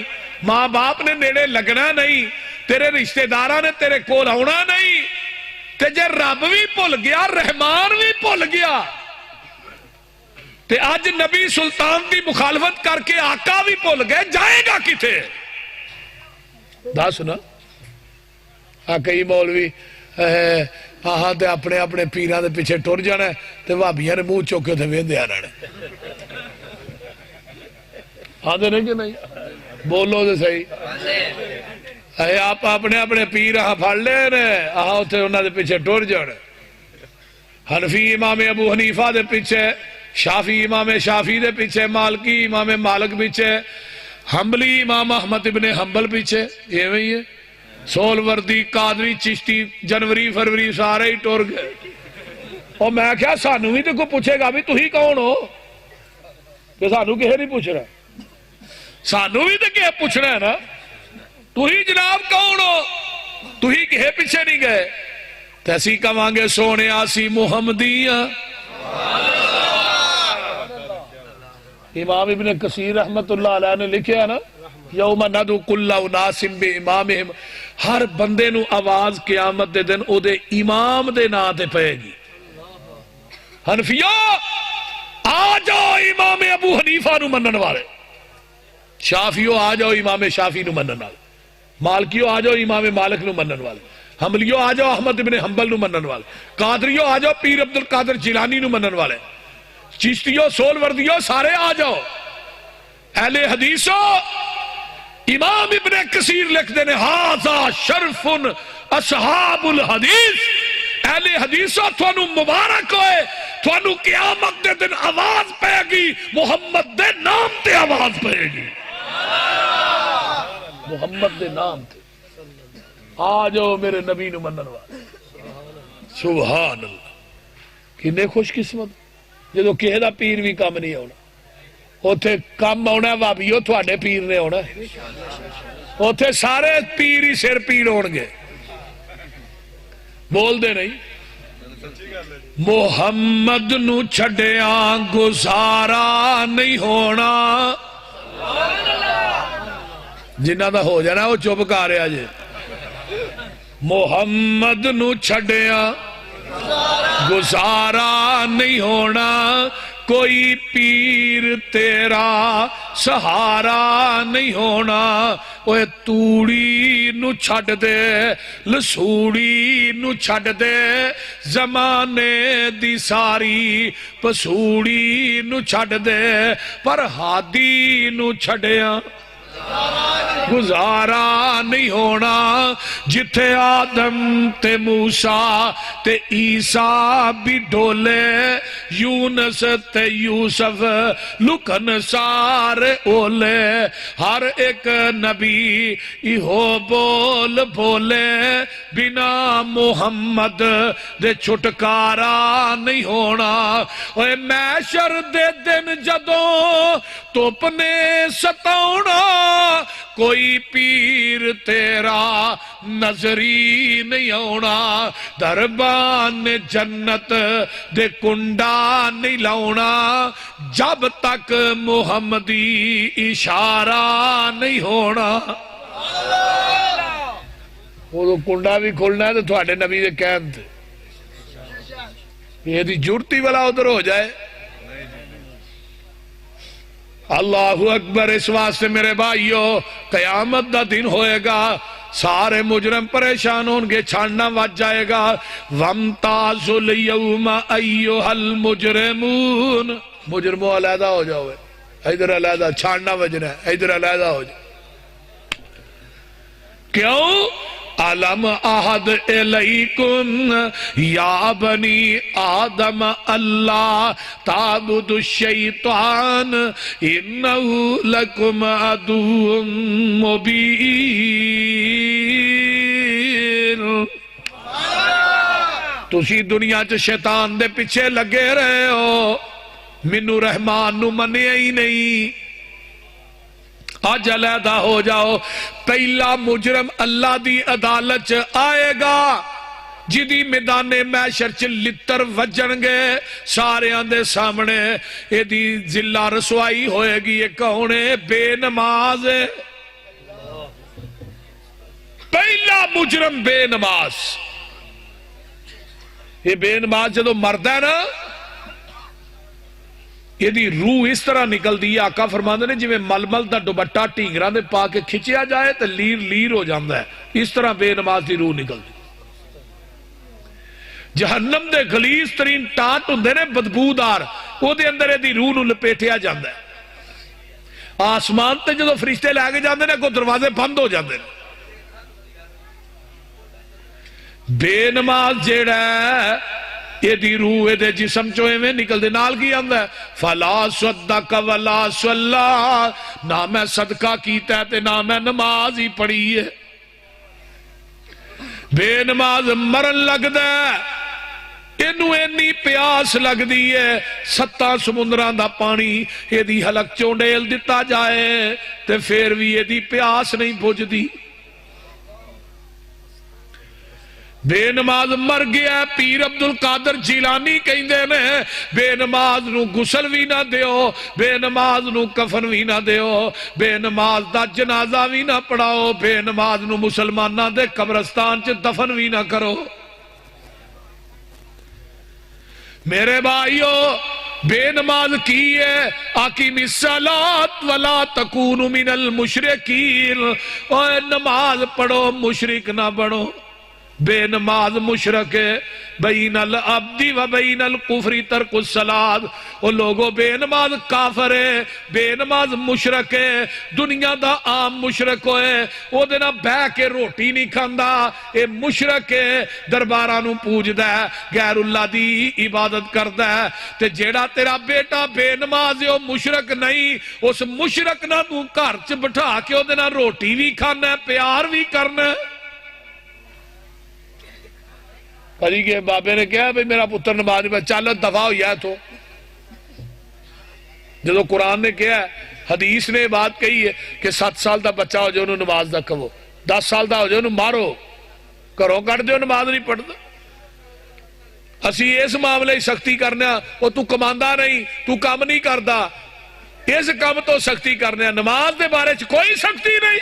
ماں باپ نے نیڑے لگنا نہیں تیرے رشتہ داراں نے تیرے کول آنا نہیں تے جے رب بھی بھول گیا رحمان بھی بھول گیا تے آج نبی سلطان دی مخالفت کر کے آقا بھی بھول گئے جائے گا کتے دس نا کئی مولوی ہاں تے اپنے اپنے پیراں دے پیچھے ٹر جانا ہے تے بھابیاں نے منہ چوکے تے ویندے آنا ہے آدھے نہیں کہ نہیں بولو دے صحیح آپ اپنے اپنے پیر پھڑ لے نے اتنے انہوں دے پیچھے ٹر جانے حنفی امام ابو حنیفہ دے پیچھے شافی امام شافی دے پیچھے مالکی امام مالک پیچھے حنبلی امام احمد ابن حنبل پیچھے یہ وہی ہے سول وردی قادری چشتی جنوری فروری سارے ہی ٹر گئے اور میں کیا سانو ہی تو کوئی پوچھے گا بھی تو ہی کون ہو کہ سانو کہے نہیں پوچھ رہا سانو بھی تو کہے پوچھنا ہے نا تو ہی جناب کون ہو تو ہی کہے پیچھے نہیں گئے تیسی کمانگے سونے آسی محمدیاں امام ابن کثیر رحمت اللہ علیہ نے لکھے ہے نا یوم ندعو کل اناس بامامہم ہر بندے نو آواز قیامت دے دن او دے امام دے نا تے پئے گی حنفیو آ جاؤ امام ابو حنیفہ نو منن والے شافیو آ جاؤ امام شافی نو منن والے مالکیو آ جاؤ امام مالک نو منن والے حنبلیو آ جاؤ احمد ابن حنبل نو منن والے قادریو آ جاؤ پیر عبد القادر جیلانی نو منن والے چشتیو سول وردیو سارے آ جاؤ اہل حدیثو امام ابن کثیر لکھ دینے ہاذا شرف اصحاب الحدیث اہل حدیثوں تھانو مبارک ہوئے، تھانو قیامت دے دن آواز پے گی، محمد دے نام تے آواز پے گی، محمد دے نام تے آ جاؤ میرے نبی نو منن والے۔ سبحان اللہ، کنے خوش قسمت جدو کہے دا پیر بھی کام نہیں ہونا، اوتھے کام ہونا بابیو تھوڑے پیر نے ہونا، اوتھے سارے پیر ہی سر پیر ہون گے، بول دے نہیں۔ محمد نو چھڑیاں گزارا نہیں ہونا، جنہ دا ہو جانا وہ چپ کر رہا جے، محمد نو چھڑیاں گزارا نہیں ہونا، کوئی پیر تیرا سہارا نہیں ہونا، اوے توڑی نو چھڑ دے لسوڑی نو چھڑ دے، زمانے دی ساری پسوڑی نو چھڑ دے، پر ہادی نو چھڑیاں گزارا نہیں ہونا، جتھے آدم تے موسیٰ تے عیسیٰ بھی ڈولے، یونس تے یوسف لکن سارے اولے، ہر ایک نبی ایہو بول بولے، بنا محمد دے چھٹکارا نہیں ہونا، اوے محشر دے دن جدوں توپ نے ستاؤنا، کوئی پیر تیرا نظری نہیں ہونا، دربان جنت دے کنڈا نہیں لاؤنا، جب تک محمدی اشارہ نہیں ہونا۔ وہ تو کنڈا بھی کھلنا ہے تو تھوڑے نبی دے کہن تھے، یہ دی جڑتی والا ادھر ہو جائے۔ اللہ اکبر، اس واسطے میرے بھائیو قیامت دا دن ہوئے گا، سارے مجرم پریشان ہوں گے، چھاننا وج جائے گا، وَامْتَازُوا الْيَوْمَ أَيُّهَا الْمُجْرِمُونَ، مجرموں علیحدہ ہو جاؤ، ادھر علیحدہ، چھاننا وجنا ہے، ادھر علیحدہ ہو جاؤ۔ کیوں؟ علم احد الیکم یا بنی آدم اللہ تعبد الشیطان انہو لکم عدو مبین۔ تسی دنیا چ شیطان دے پیچھے لگے رہے ہو، منو رحمان نو منیا ہی نہیں، آج علیحدہ ہو جاؤ۔ پہلا مجرم اللہ دی عدالت آئے گا، جدی میدان محشر چ لتر وجن گے سارے دے سامنے، اے دی ذلہ رسوائی ہوئے گی، یہ کون ہے؟ بے نماز ہے۔ پہلا مجرم بے نماز، یہ بے نماز جدو مرد ہے نا، یہ دی روح اس طرح نکل دی، آقا فرماندے نے جی میں ململ دا دوپٹہ ٹینگراں دے پا کے کھچیا جائے تو لیر لیر ہو جاندا ہے، اس طرح بے نماز دی روح نکل دی۔ جہنم دے غلیظ ترین ٹانٹ ہوندے نے بدبودار، او دے اندر دی روح نو لپیٹیا جاندا ہے۔ آسمان تے جدو فرشتے لے کے جاندے نے، کوئی دروازے بند ہو جاندے نے۔ بے نماز جیڑا ہے، یہ دی روح دے جسم چوئے میں نکل دے، نال کی آندہ ہے فَلَا صَدَّقَ وَلَا صَلَّا، نہ میں صدقہ کیتا ہے تے نہ میں نماز ہی پڑھی ہے۔ بے نماز مرن لگ دے، انہوں اینی پیاس لگ دی ہے، 7 سمندران دا پانی یہ دی حلق چونڈیل دیتا جائے تے پھر بھی یہ دی پیاس نہیں بھج دی۔ بے نماز مر گیا، پیر عبدالقادر جیلانی کہیں دے نے، بے نماز نو غسل بھی نہ دیو، بے نماز نو کفن بھی نہ دیو، بے نماز دا جنازہ بھی نہ پڑھاؤ، بے نماز نو مسلمانہ دے قبرستان چ دفن بھی نہ کرو۔ میرے بھائیو بے نماز کی ہے، اقیم الصلاۃ ولا تکونوا من المشرکین، اوہ نماز پڑھو مشرک نہ بنو۔ بے نماز مشرک ہے، بین العبد و بین الکفر ترک الصلاۃ، او لوگو بے نماز کافر ہے، بے نماز مشرک ہے، دنیا دا عام مشرک ہوئے، او دے نال بہ کے روٹی نہیں کھاندا، اے مشرک ہے، درباراں نوں پوجدا ہے، غیر اللہ دی عبادت کردا ہے۔ تے جیڑا تیرا بیٹا بے نماز ہے او مشرک نہیں، اس مشرک نال تو گھر چ بٹھا کے او دے نال روٹی بھی کھانا ہے، پیار بھی کرنا ہے۔ پری کے بابے نے کہا بھئی میرا پتر نماز نہیں پڑھتا، چل دفع ہو جائے تو۔ جدو قرآن نے کہا ہے، حدیث نے بات کہی ہے کہ 7 سال دا بچہ ہو جائے انہوں نماز دا کہو، 10 سال دا ہو جائے انہوں مارو، کرو کٹ دیو نماز نہیں پڑھتا۔ اسی اس معاملے سختی کرنے وہ تو کماندہ نہیں، تو کام نہیں کردا، اس کام تو سختی کرنے، نماز دے بارے چ کوئی سختی نہیں۔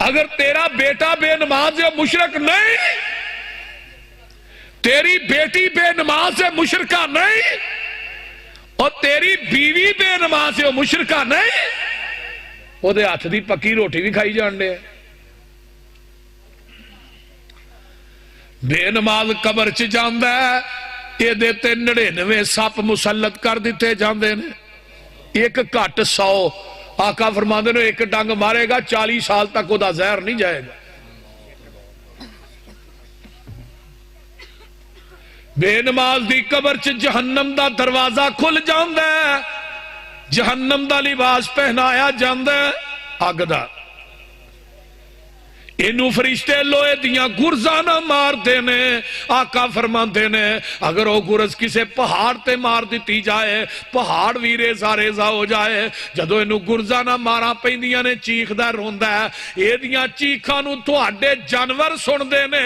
اگر تیرا بیٹا بے نماز ہے مشرک نہیں، تیری بیٹی بے نماز ہے مشرکہ نہیں، اور تیری بیوی بے نماز ہے مشرکہ نہیں، وہ دے ہاتھ دی پکی روٹی بھی کھائی جان دے۔ بے نماز قبر چ جاندا ہے، یہ دیتے 99 سپ مسلط کر دیتے جاندے نے، ایک گھٹ 100۔ آقا فرماندے نے ایک ڈنگ مارے گا 40 سال تک وہ دا زہر نہیں جائے گا۔ بے نماز دی قبر چ جہنم دا دروازہ کھل جاندا ہے، جہنم دا لباس پہنایا جاندا ہے، اگ دا۔ انہوں فرشتے لوہے دیاں گرزانا مار دینے، آقا فرماندے نے اگر وہ گرز کسے پہاڑ تے مار دیتی جائے، پہاڑ بھی ریزہ ریزہ ہو جائے، جدو انہوں گرزانا مارا پہندیاں نے چیخ دا روندہ ہے، یہ دیاں چیخانوں تو اڈے جانور سن دینے،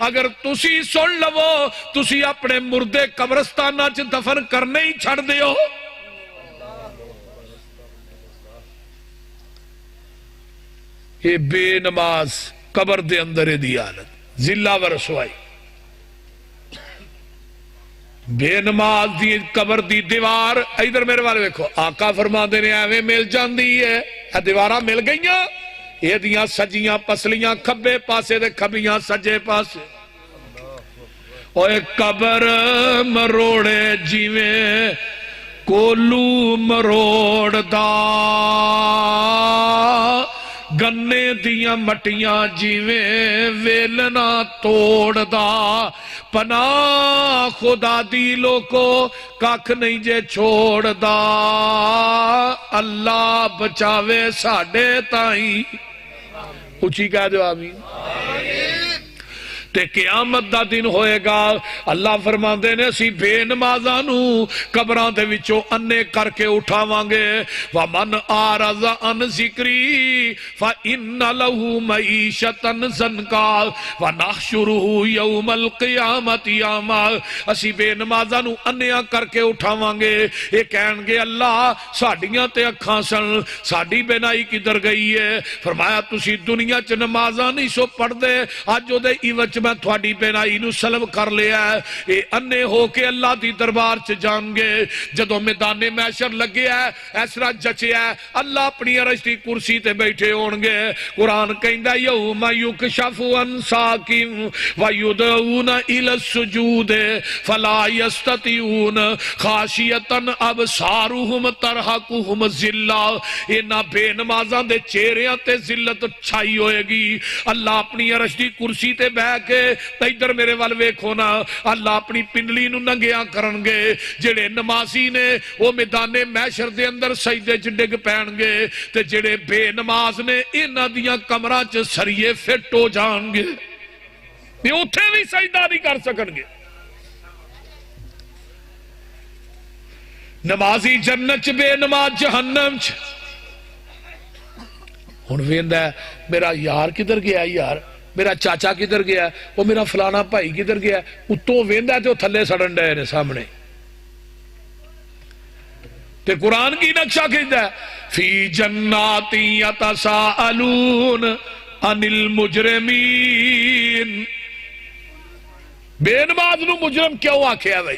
اگر تسی سن لو تسی اپنے مردے قبرستانہ چھ دفن کرنے ہی چھڑ دیو۔ یہ بے نماز قبر دے اندر دی حالت ذلہ و رسوائی۔ بے نماز دی قبر دی دیوار، ادھر میرے والے دیکھو، آقا فرما دینے ایویں مل جاندی ہے، دیوارہ مل گئیاں، یہ دیاں سجیاں پسلیاں کھبے پاسے دے کھبیاں سجے پاسے، اور ایک قبر مروڑے جیویں کولو مروڑ دا، گنے دیاں مٹیاں جیویں ویلنا توڑ دا، پناہ خدا دی لوکو کاکھ نہیں جے چھوڑ دا، اللہ بچاوے ساڑے تائیں، اچھی کہہ دو آمین۔ تے قیامت دا دن ہوئے گا، اللہ فرماندے نے اسی بے نمازانو قبران دے وچوں انے کر کے اٹھاواں گے، وَمَنْ آرَزَ عَنْ ذِكْرِي فَإِنَّ لَهُ مَعِيشَةً ضَنْكَا وَنَحْشُرُهُ يَوْمَ الْقِيَامَةِ أَعْمَىٰ۔ اسی بے نمازانو انیاں کر کے اٹھاواں گے، یہ کہن گے اللہ ساڑیاں تے اکھاں سن، ساڑی بینائی کدھر گئی ہے؟ فرمایا تسی دنیا چ نمازاں نہیں سو پڑھ دے، آج جو دے ایوچ میں تھوڑی بینائی نو سلب کر لیا ہے، اے انے ہو کے اللہ دی دربار چ جان گے، جدو میدان محشر لگے ہے، ایسرا جچے ہے، اللہ اپنی عرش دی کرسی تے بیٹھے ہون گے۔ قرآن کہندا یوم یکشف عن ساق ویدعون الی السجود فلا یستطیعون خاشعۃ ابصارہم ترہقہم ذلہ، انہاں بے نمازاں دے چہریاں تے ذلت چھائی ہوئے گی۔ اللہ اپنی عرش دی کرسی تے بیٹھ کے ادھر میرے وال ویکھو نا، اللہ اپنی پنڈلی نو ننگیاں کرن گے، جڑے نمازی نے وہ میدان محشر دے اندر سجدے چ ڈگ پین گے، تے جڑے بے نماز نے انہاں دیاں کمراں چ سریے فٹ ہو جان گے، یہ اوتھے بھی سجدہ نہیں کر سکن گے۔ نمازی جنت چ، بے نماز جہنم چ۔ ہن ویندا ہے میرا یار کدھر گیا، یار میرا چاچا کدھر گیا، وہ میرا فلانا بھائی کدھر گیا، اتوں ویندا تے وہ تھلے سڑن ڈے نے سامنے۔ تے قرآن کی نقشہ کھینچتا ہے فی جنات یتساءلون عن المجرمین۔ بے نماز نو مجرم کیوں آکھیا بھائی؟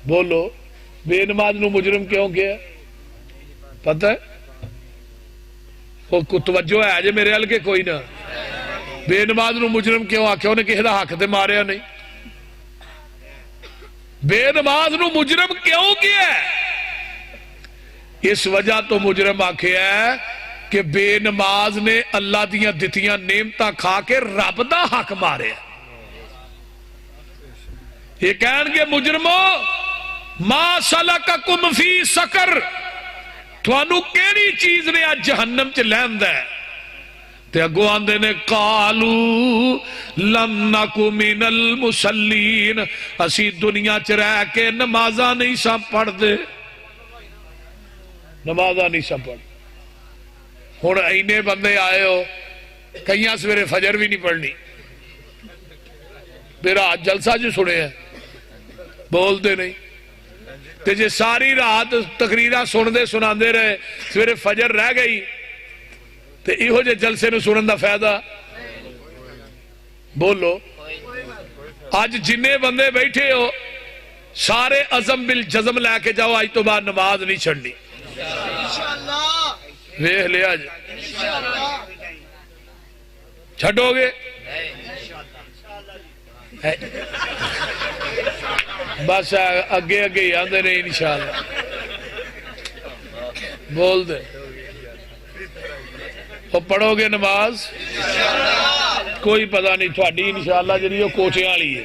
بولو، بے نماز نو مجرم کیوں کیا؟ پتہ ہے وہ کو توجہ ہے جی میرے ال کے کوئی نہ بے نماز نو مجرم کیوں آکھیا انہیں کسی دا حق تے ماریا نہیں بے نماز نو مجرم کیوں کیا ہے اس وجہ تو مجرم آکھیا ہے کہ بے نماز نے اللہ دیاں دتیاں نعمتاں کھا کے رب دا حق مارے یہ کہن گے مجرمو ما سلککم فی سقر تھانو کیڑی چیز نے آج جہنم چ لیندا ہے تے اگوں آندے نے قالو لم نکو من المصلین اسی دنیا چ رہ کے نمازاں نہیں سا پڑھ دے نمازاں نہیں سا پڑھ ہن اینے بندے آئے ہو کئیاں سویرے فجر بھی نہیں پڑھنی میرا جلسہ جو سنے ہیں بول دے نہیں تے جے ساری رات تقریرہ سن دے سنان دے رہے سویرے فجر رہ گئی تے ایہو جے جلسے نو سنن دا فائدہ بولو آج جننے بندے بیٹھے ہو سارے عزم بالجزم لے کے جاؤ آج تو بعد نماز نہیں چھڑنی ویہ لیا جا چھڑو گے بس اگے اگے ہی آندے نہیں انشاءاللہ بول دے تو پڑھو گے نماز کوئی پتہ نہیں تھوڑی انشاءاللہ جنہی وہ کوچیاں لی ہے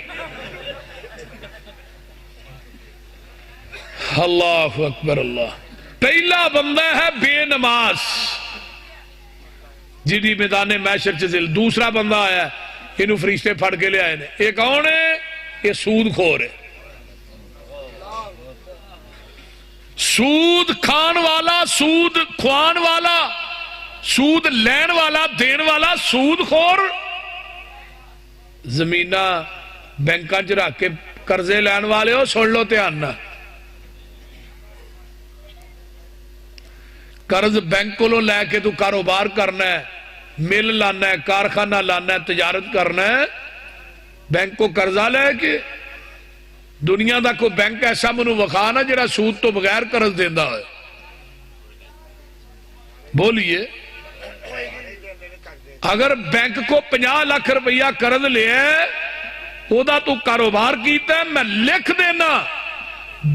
اللہ اکبر اللہ پہلا بندہ ہے بے نماز جنہی میدان محشر چزل دوسرا بندہ آیا انہوں فرشتے پھڑ کے لے آئے نے ایک کون ہے یہ سود خور ہے سود کھان والا سود کھوان والا سود لین والا دین والا سود خور زمینہ بینکاں چ رکھ کے قرضے لین والے ہو سن لو دھیان نہ قرض بینک کو لے کے تو کاروبار کرنا ہے مل لانا ہے کارخانہ لانا ہے تجارت کرنا ہے بینک کو قرضہ لے کے دنیا دا کوئی بینک ایسا منو وکھا نا جڑا سود تو بغیر قرض دیندا ہے بولیے اگر بینک کو 50 لاکھ روپیہ قرض لیا او دا تو کاروبار کیتا ہے میں لکھ دینا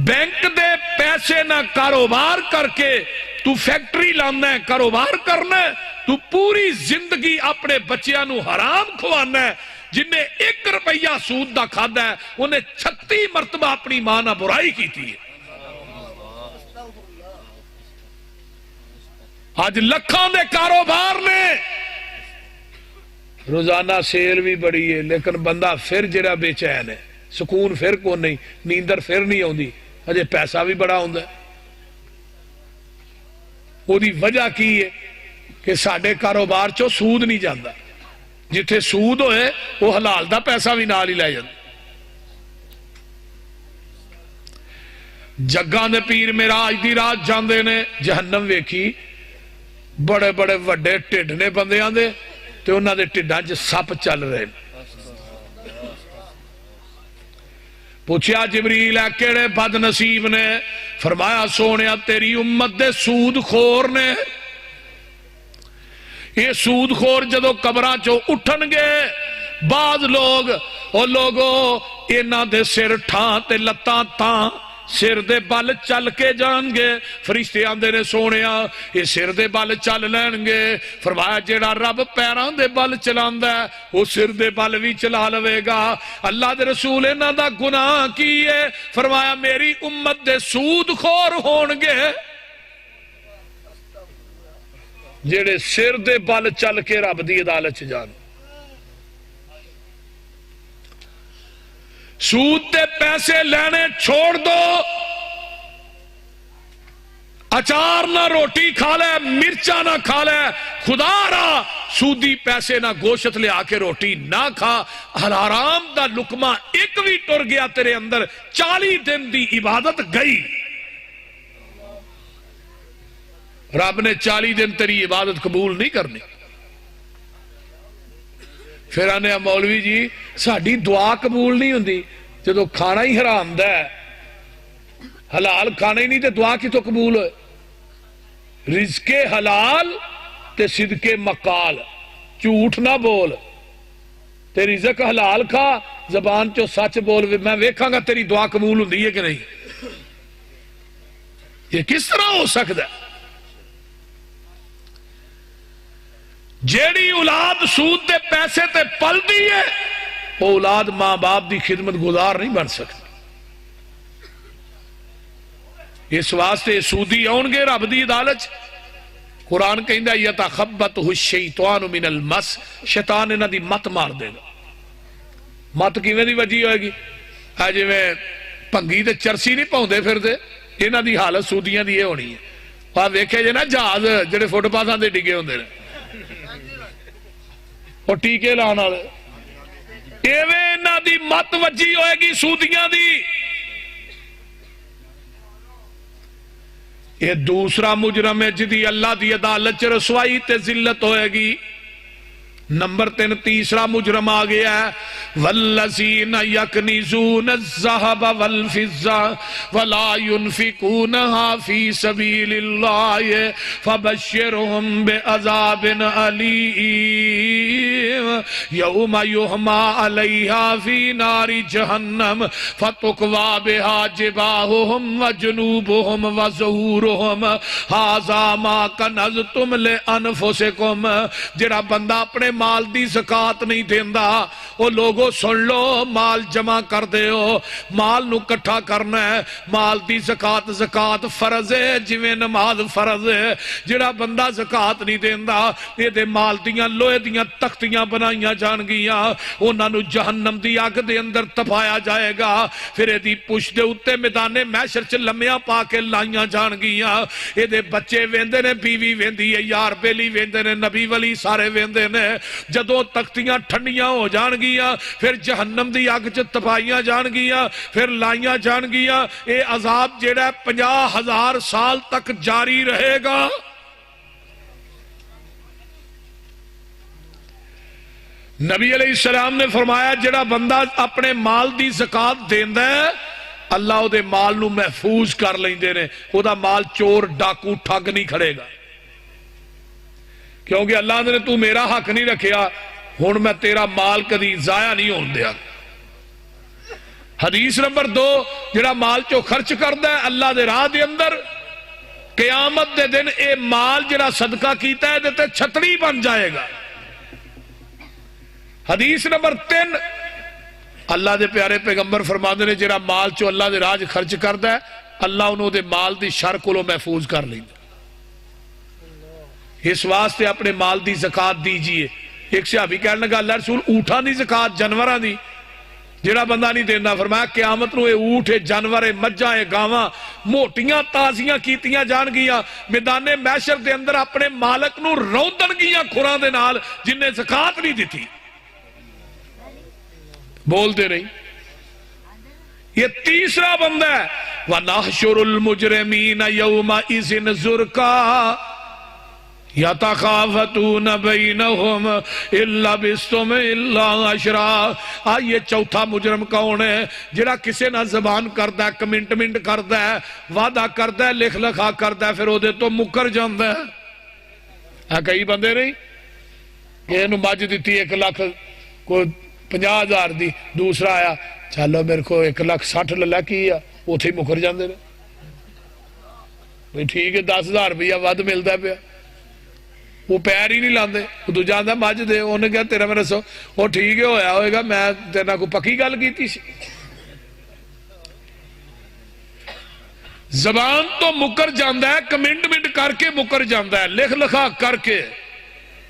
بینک دے پیسے نہ کاروبار کر کے تو فیکٹری لانا ہے کاروبار کرنا ہے تو پوری زندگی اپنے بچیاں نو حرام کھوانا ہے جنہیں 1 روپیہ سود دا کھادا ہے انہیں 36 مرتبہ اپنی ماں نہ برائی کی تھی آج لکھاں دے کاروبار نے روزانہ سیل بھی بڑی ہے لیکن بندہ پھر جڑا بے چین ہے سکون پھر کو نہیں نیندر پھر نہیں ہوندی اجے پیسہ بھی بڑا ہوندا ہے وہ دی وجہ کی ہے کہ ساڈے کاروبار چو سود نہیں جاندا جتھے سود ہوئے وہ حلال دا پیسہ بھی نال ہی لے جاندے جگاں دے پیر معراج دی رات جاندے نے جہنم ویکھی بڑے بڑے وڈے ٹھڈ نے بندیاں دے تے انہاں دے ٹھڈاں چ سپ چل رہے پوچھیا جبریل ہے کیڑے بد نصیب نے فرمایا سونیا تیری امت دے سود خور نے یہ سود خور جدو قبراں چو اٹھن گے بعض لوگ اور لوگوں انہاں دے سر ٹھاں تے لتاں تاں سر دے بل چل کے جان گے فرشتے آندے نے سونیا یہ سر دے بل چل لین گے فرمایا جیڑا رب پیراں دے بل چلاندا ہے وہ سر دے بل بھی چلا لوے گا اللہ دے رسول انہاں دا گناہ کیے فرمایا میری امت دے سود خور ہون گے جیڑے سر دے بل چل کے رب دی عدالت چ جان سود دے پیسے لینے چھوڑ دو اچار نہ روٹی کھا لے مرچا نہ کھا لے خدا را سودی پیسے نہ گوشت لے آ کے روٹی نہ کھا حرام دا لقمہ ایک بھی ٹر گیا تیرے اندر 40 دن دی عبادت گئی رب نے 40 دن تیری عبادت قبول نہیں کرنی پھر آنے مولوی جی ساڑی دعا قبول نہیں ہوندی جدو کھانا ہی حرام دا ہے حلال کھانا ہی نہیں تے دعا کی تو قبول ہوئے رزق حلال تے صدقے مقال، جھوٹ نہ بول، تے رزق حلال کھا، زبان چو سچ بول، میں ویکھاں گا تیری دعا قبول ہوندی ہے کہ نہیں۔ یہ کس طرح ہو سکتا ہے؟ جیڑی اولاد سود دے پیسے تے پل دی ہے، وہ اولاد ماں باپ دی خدمت گزار نہیں بن سکتی۔ اس واسطے سودی آن گے رب دی عدالت، قرآن کہندا یتخبطہ الشیطان من المس، شیطان انہاں دی مت مار دے گا۔ مت کیویں دی وجی ہوئے گی؟ جی میں پنگی تے چرسی نہیں پاؤندے پھر دے، انہاں دی حالت سودیاں دی ہونی ہے۔ آپ ویکھے جے نا جہاز جڑے فٹ پاتھاں تے ڈگے ہوندے نے، اور ٹیکے لان والے، ایویں انہاں دی مت وجی ہوئے گی سودیاں دی۔ یہ دوسرا مجرم ہے جدی اللہ دی عدالت چ رسوائی تے ذلت ہوئے گی۔ نمبر 3 تیسرا مجرم آ گیا ہے، والذین یکنزون الذھب والفضة ولا ينفقونها في سبيل الله فبشرهم بعذاب أليم يوم يحمى عليها في نار جهنم فتكوى بها جباههم وجنوبهم وظهورهم هذا ما كنزتم لأنفسكم۔ جڑا بندہ اپنے مال دی زکات نہیں دیندا، وہ لوگوں سن لو، مال جمع کر دیو، مال نو کٹھا کرنا ہے، مال دی زکات، زکات فرض ہے جویں نماز فرض ہے۔ جڑا بندہ زکات نہیں دیندا، یہ دے مال دیاں لوہے دیاں تختیاں بنائیاں جان گیاں، انہاں نو جہنم دی اگ دے اندر تپایا جائے گا، پھر یہ دی پشت دے اتے میدان محشر چ لمیاں پا کے لائیاں جان گیاں۔ یہ دے بچے ویندے نے، بیوی ویندی ہے، یار بیلی ویندے نے، نبی ولی سارے ویندے نے۔ جدوں تختیاں ٹھنڈیاں ہو جان گیاں، پھر جہنم دی اگ چ تپائیاں جان گیاں، پھر لائیاں جان گیاں۔ اے عذاب جیڑا 50,000 سال تک جاری رہے گا۔ نبی علیہ السلام نے فرمایا جڑا بندہ اپنے مال دی زکات دیندا ہے، اللہ او دے مال نو محفوظ کر لیندے نے، او دا مال چور ڈاکو ٹھگ نہیں کھڑے گا، کیونکہ اللہ نے تو میرا حق نہیں رکھیا، ہن میں تیرا مال کدی ضائع نہیں ہون دیا۔ حدیث نمبر 2، جڑا مال چو خرچ کردا ہے اللہ دے راہ دے اندر، قیامت دے دن اے مال جڑا صدقہ کیتا ہے تے چھتری بن جائے گا۔ حدیث نمبر 3، اللہ دے پیارے پیغمبر فرماندے نے جڑا مال چو اللہ دے راہ خرچ کردا ہے، اللہ انہوں دے مال دی شر کولوں محفوظ کر لیندا۔ اس واسطے اپنے مال دی زکات دیجئے۔ ایک صحابی کہنے لگا اللہ رسول اونٹاں دی زکات، جانوراں دی، جڑا بندہ نہیں دینا، فرمایا قیامت نو اے اونٹ، اے جانور، اے مجھاں، اے گاواں موٹیاں تازیاں کیتیاں جان گیاں، میدان محشر دے اندر اپنے مالک نو روندن گیاں کھراں دے نال جن نے زکات نہیں دیتی۔ بول دے نہیں۔ یہ تیسرا بندہ ہے، وَنَحْشُرُ الْمُجْرِمِينَ يَوْمَئِذٍ زُرْقًا یتخافتون بینہم الا بستم الا عشرا۔ آئیے چوتھا مجرم کون ہے؟ جڑا کسے نہ زبان کردہ ہے، کمنٹمنٹ کردہ ہے، وعدہ کردہ ہے، لکھ لکھا کردہ ہے، پھر وہ دے تو مکر جاندہ ہے۔ کئی بندے نہیں، یہ نو مجھ دیتی 1 لاکھ کو 50,000 دی، دوسرا آیا چلو میرے کو 1,60,000 للا کی ہے، وہ تھی مکر جاندے رہے۔ بھئی ٹھیک ہے 10,000 روپیہ ود ملتا ہے پیا، وہ پیر ہی نہیں لاندے، وہ تو جاندہ مجھ دے، انہوں نے کہا تیرا میں رسو، وہ ٹھیک ہے ہویا ہوئے گا، میں تیرنا کو پکی گل کی تھی سی۔ زبان تو مکر جاندہ ہے، کمنٹمنٹ کر کے مکر جاندہ ہے، لکھ لکھا کر کے۔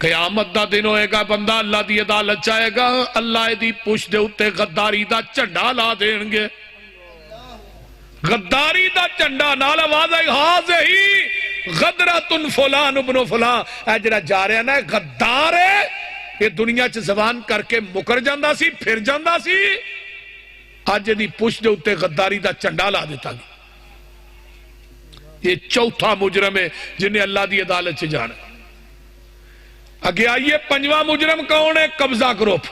قیامت دا دن ہوئے گا، بندہ اللہ دی عدالت چاہے گا، اللہ دی پشت دے اتے غداری دا چنڈا لا دیں گے، غداری دا چنڈا نال آواز آئی ہاذہی غدرۃ فلان ابن فلان، اے جڑا جا رہا نا غدار ہے، یہ دنیا چ زبان کر کے مکر جاندہ سی، پھر جاندہ سی، آج دی پشت دے اتے غداری دا چنڈا لا دیتا گیا۔ یہ چوتھا مجرم ہے جنہیں اللہ دی عدالت سے جانا۔ اگے آئیے 5واں مجرم کون ہے؟ قبضہ گروپ،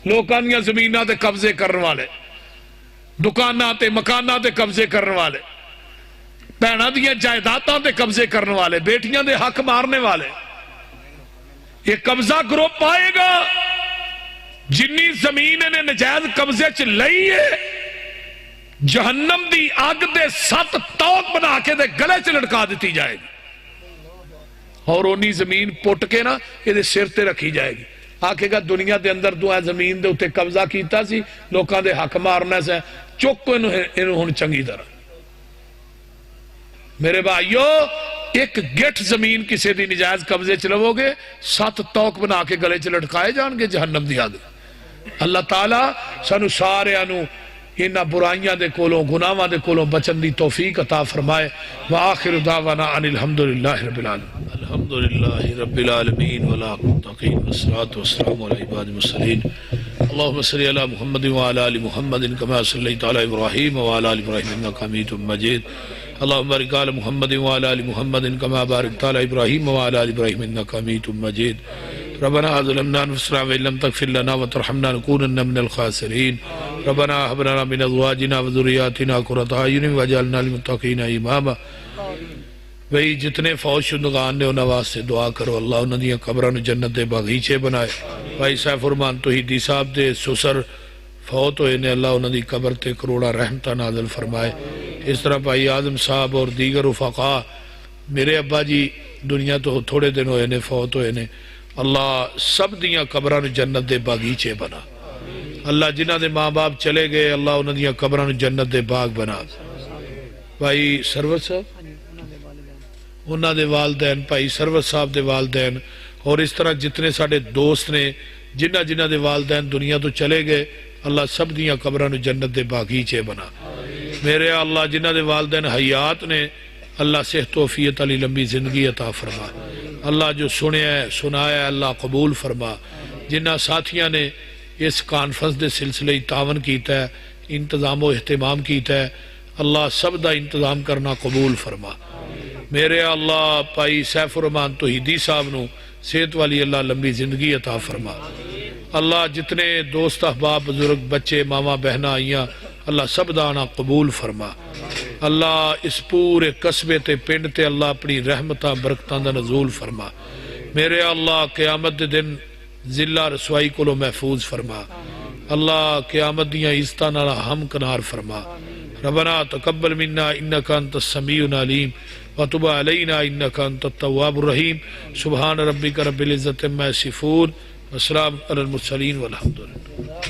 لوکاں دیاں زمیناں تے قبضے کرنے والے، دکاناں تے مکاناں تے قبضے کرنے والے۔ بہناں دیاں جائیداداں دے قبضے کرنے والے، بیٹیاں دے حق مارنے والے، یہ قبضہ گروپ آئے گا جنی زمین نے نجائز قبضے چ لئی ہے، جہنم دی آگ دے 7 توق بنا کے دے گلے چ لٹکا دیتی جائے گی، اور اونی زمین پٹ کے نا یہ سر تے رکھی جائے گی، آکے گا دنیا دے اندر تو زمین دے اتے قبضہ کیتا سی، لوکاں دے حق مارنا سے چک کو انہوں چنگی طرح۔ میرے بھائیو، ایک گٹھ زمین کسی دی نجائز قبضے چلو گے 7 توق بنا کے گلے چ لٹکائے جان گے جہنم دی آگ۔ اللہ تعالیٰ سانو سارے انو انہاں برائیاں دے کولوں گناہاں دے کولوں بچن دی توفیق عطا فرمائے۔ وآخر دعوانا ان الحمدللہ رب العالمین۔ الحمدللہ رب العالمین والعاقبۃ والصلاۃ والسلام علی عباد المرسلین۔ اللهم صل علی محمد وعلى آل محمد كما صليت على ابراہیم وعلى آل ابراہیم انک حمید مجید۔ اللهم بارک علی محمد وعلى آل محمد كما باركت على ابراہیم وعلى آل ابراہیم انک حمید مجید۔ ربنا ظلمنا انفسنا وان لم تغفر لنا وترحمنا لنكونن من الخاسرین۔ ربنا هب لنا من ازواجنا وذرياتنا قرۃ اعین واجعلنا للمتقین اماما۔ بھئی جتنے فوج شدگان نے انہاں واسطے دعا کرو، اللہ انہاں دیاں قبراں نوں جنت دے باغیچے بنائے۔ بھائی سیف الرحمان توحیدی صاحب دے سسر فوت ہوئے نے، اللہ انہاں دی قبر تے کروڑا رحمتہ نازل فرمائے۔ اس طرح بھائی اعظم صاحب اور دیگر رفقا، میرے ابا جی دنیا تو تھوڑے دن ہوئے نے فوت ہوئے نے، اللہ سب دیاں قبراں نوں جنت دے باغیچے بنا۔ اللہ جنہاں دے ماں باپ چلے گئے، اللہ انہاں دیاں قبراں نوں جنت دے باغ بنا۔ بھائی سروت صاحب، انہاں دے والدین، بھائی سروت صاحب دے والدین، اور اس طرح جتنے ساڑے دوست نے جنہ دے والدین دنیا تو چلے گئے، اللہ سب دیاں قبراں نوں جنت دے باغیچے بنا۔ میرے اللہ جنہ دے والدین حیات نے، اللہ صحت و عافیت علی لمبی زندگی عطا فرما۔ اللہ جو سنیا ہے سنایا ہے اللہ قبول فرما۔ جنہ ساتھیاں نے اس کانفرنس دے سلسلے تعاون کیتا ہے، انتظام و اہتمام کیتا ہے، اللہ سب دا انتظام کرنا قبول فرما۔ میرے اللہ بھائی سیف الرحمان توحیدی صاحب نو صحت والی اللہ لمبی زندگی عطا فرما۔ اللہ جتنے دوست احباب بزرگ بچے ماما بہنا آئیاں، اللہ سب دانا قبول فرما۔ اللہ اس پورے قصبے تے پنڈ تے اللہ اپنی رحمتہ برکتاں دا نزول فرما۔ میرے اللہ قیامت دے دن ذلہ رسوائی کولو محفوظ فرما۔ اللہ قیامت دیاں عزتاں نال ہم کنار فرما۔ ربنا تقبل منا انک انت السمیع العلیم وتب علینا انک انت التواب الرحیم۔ سبحان ربک رب العزت عما یصفون وسلام علی المرسلین والحمدللہ۔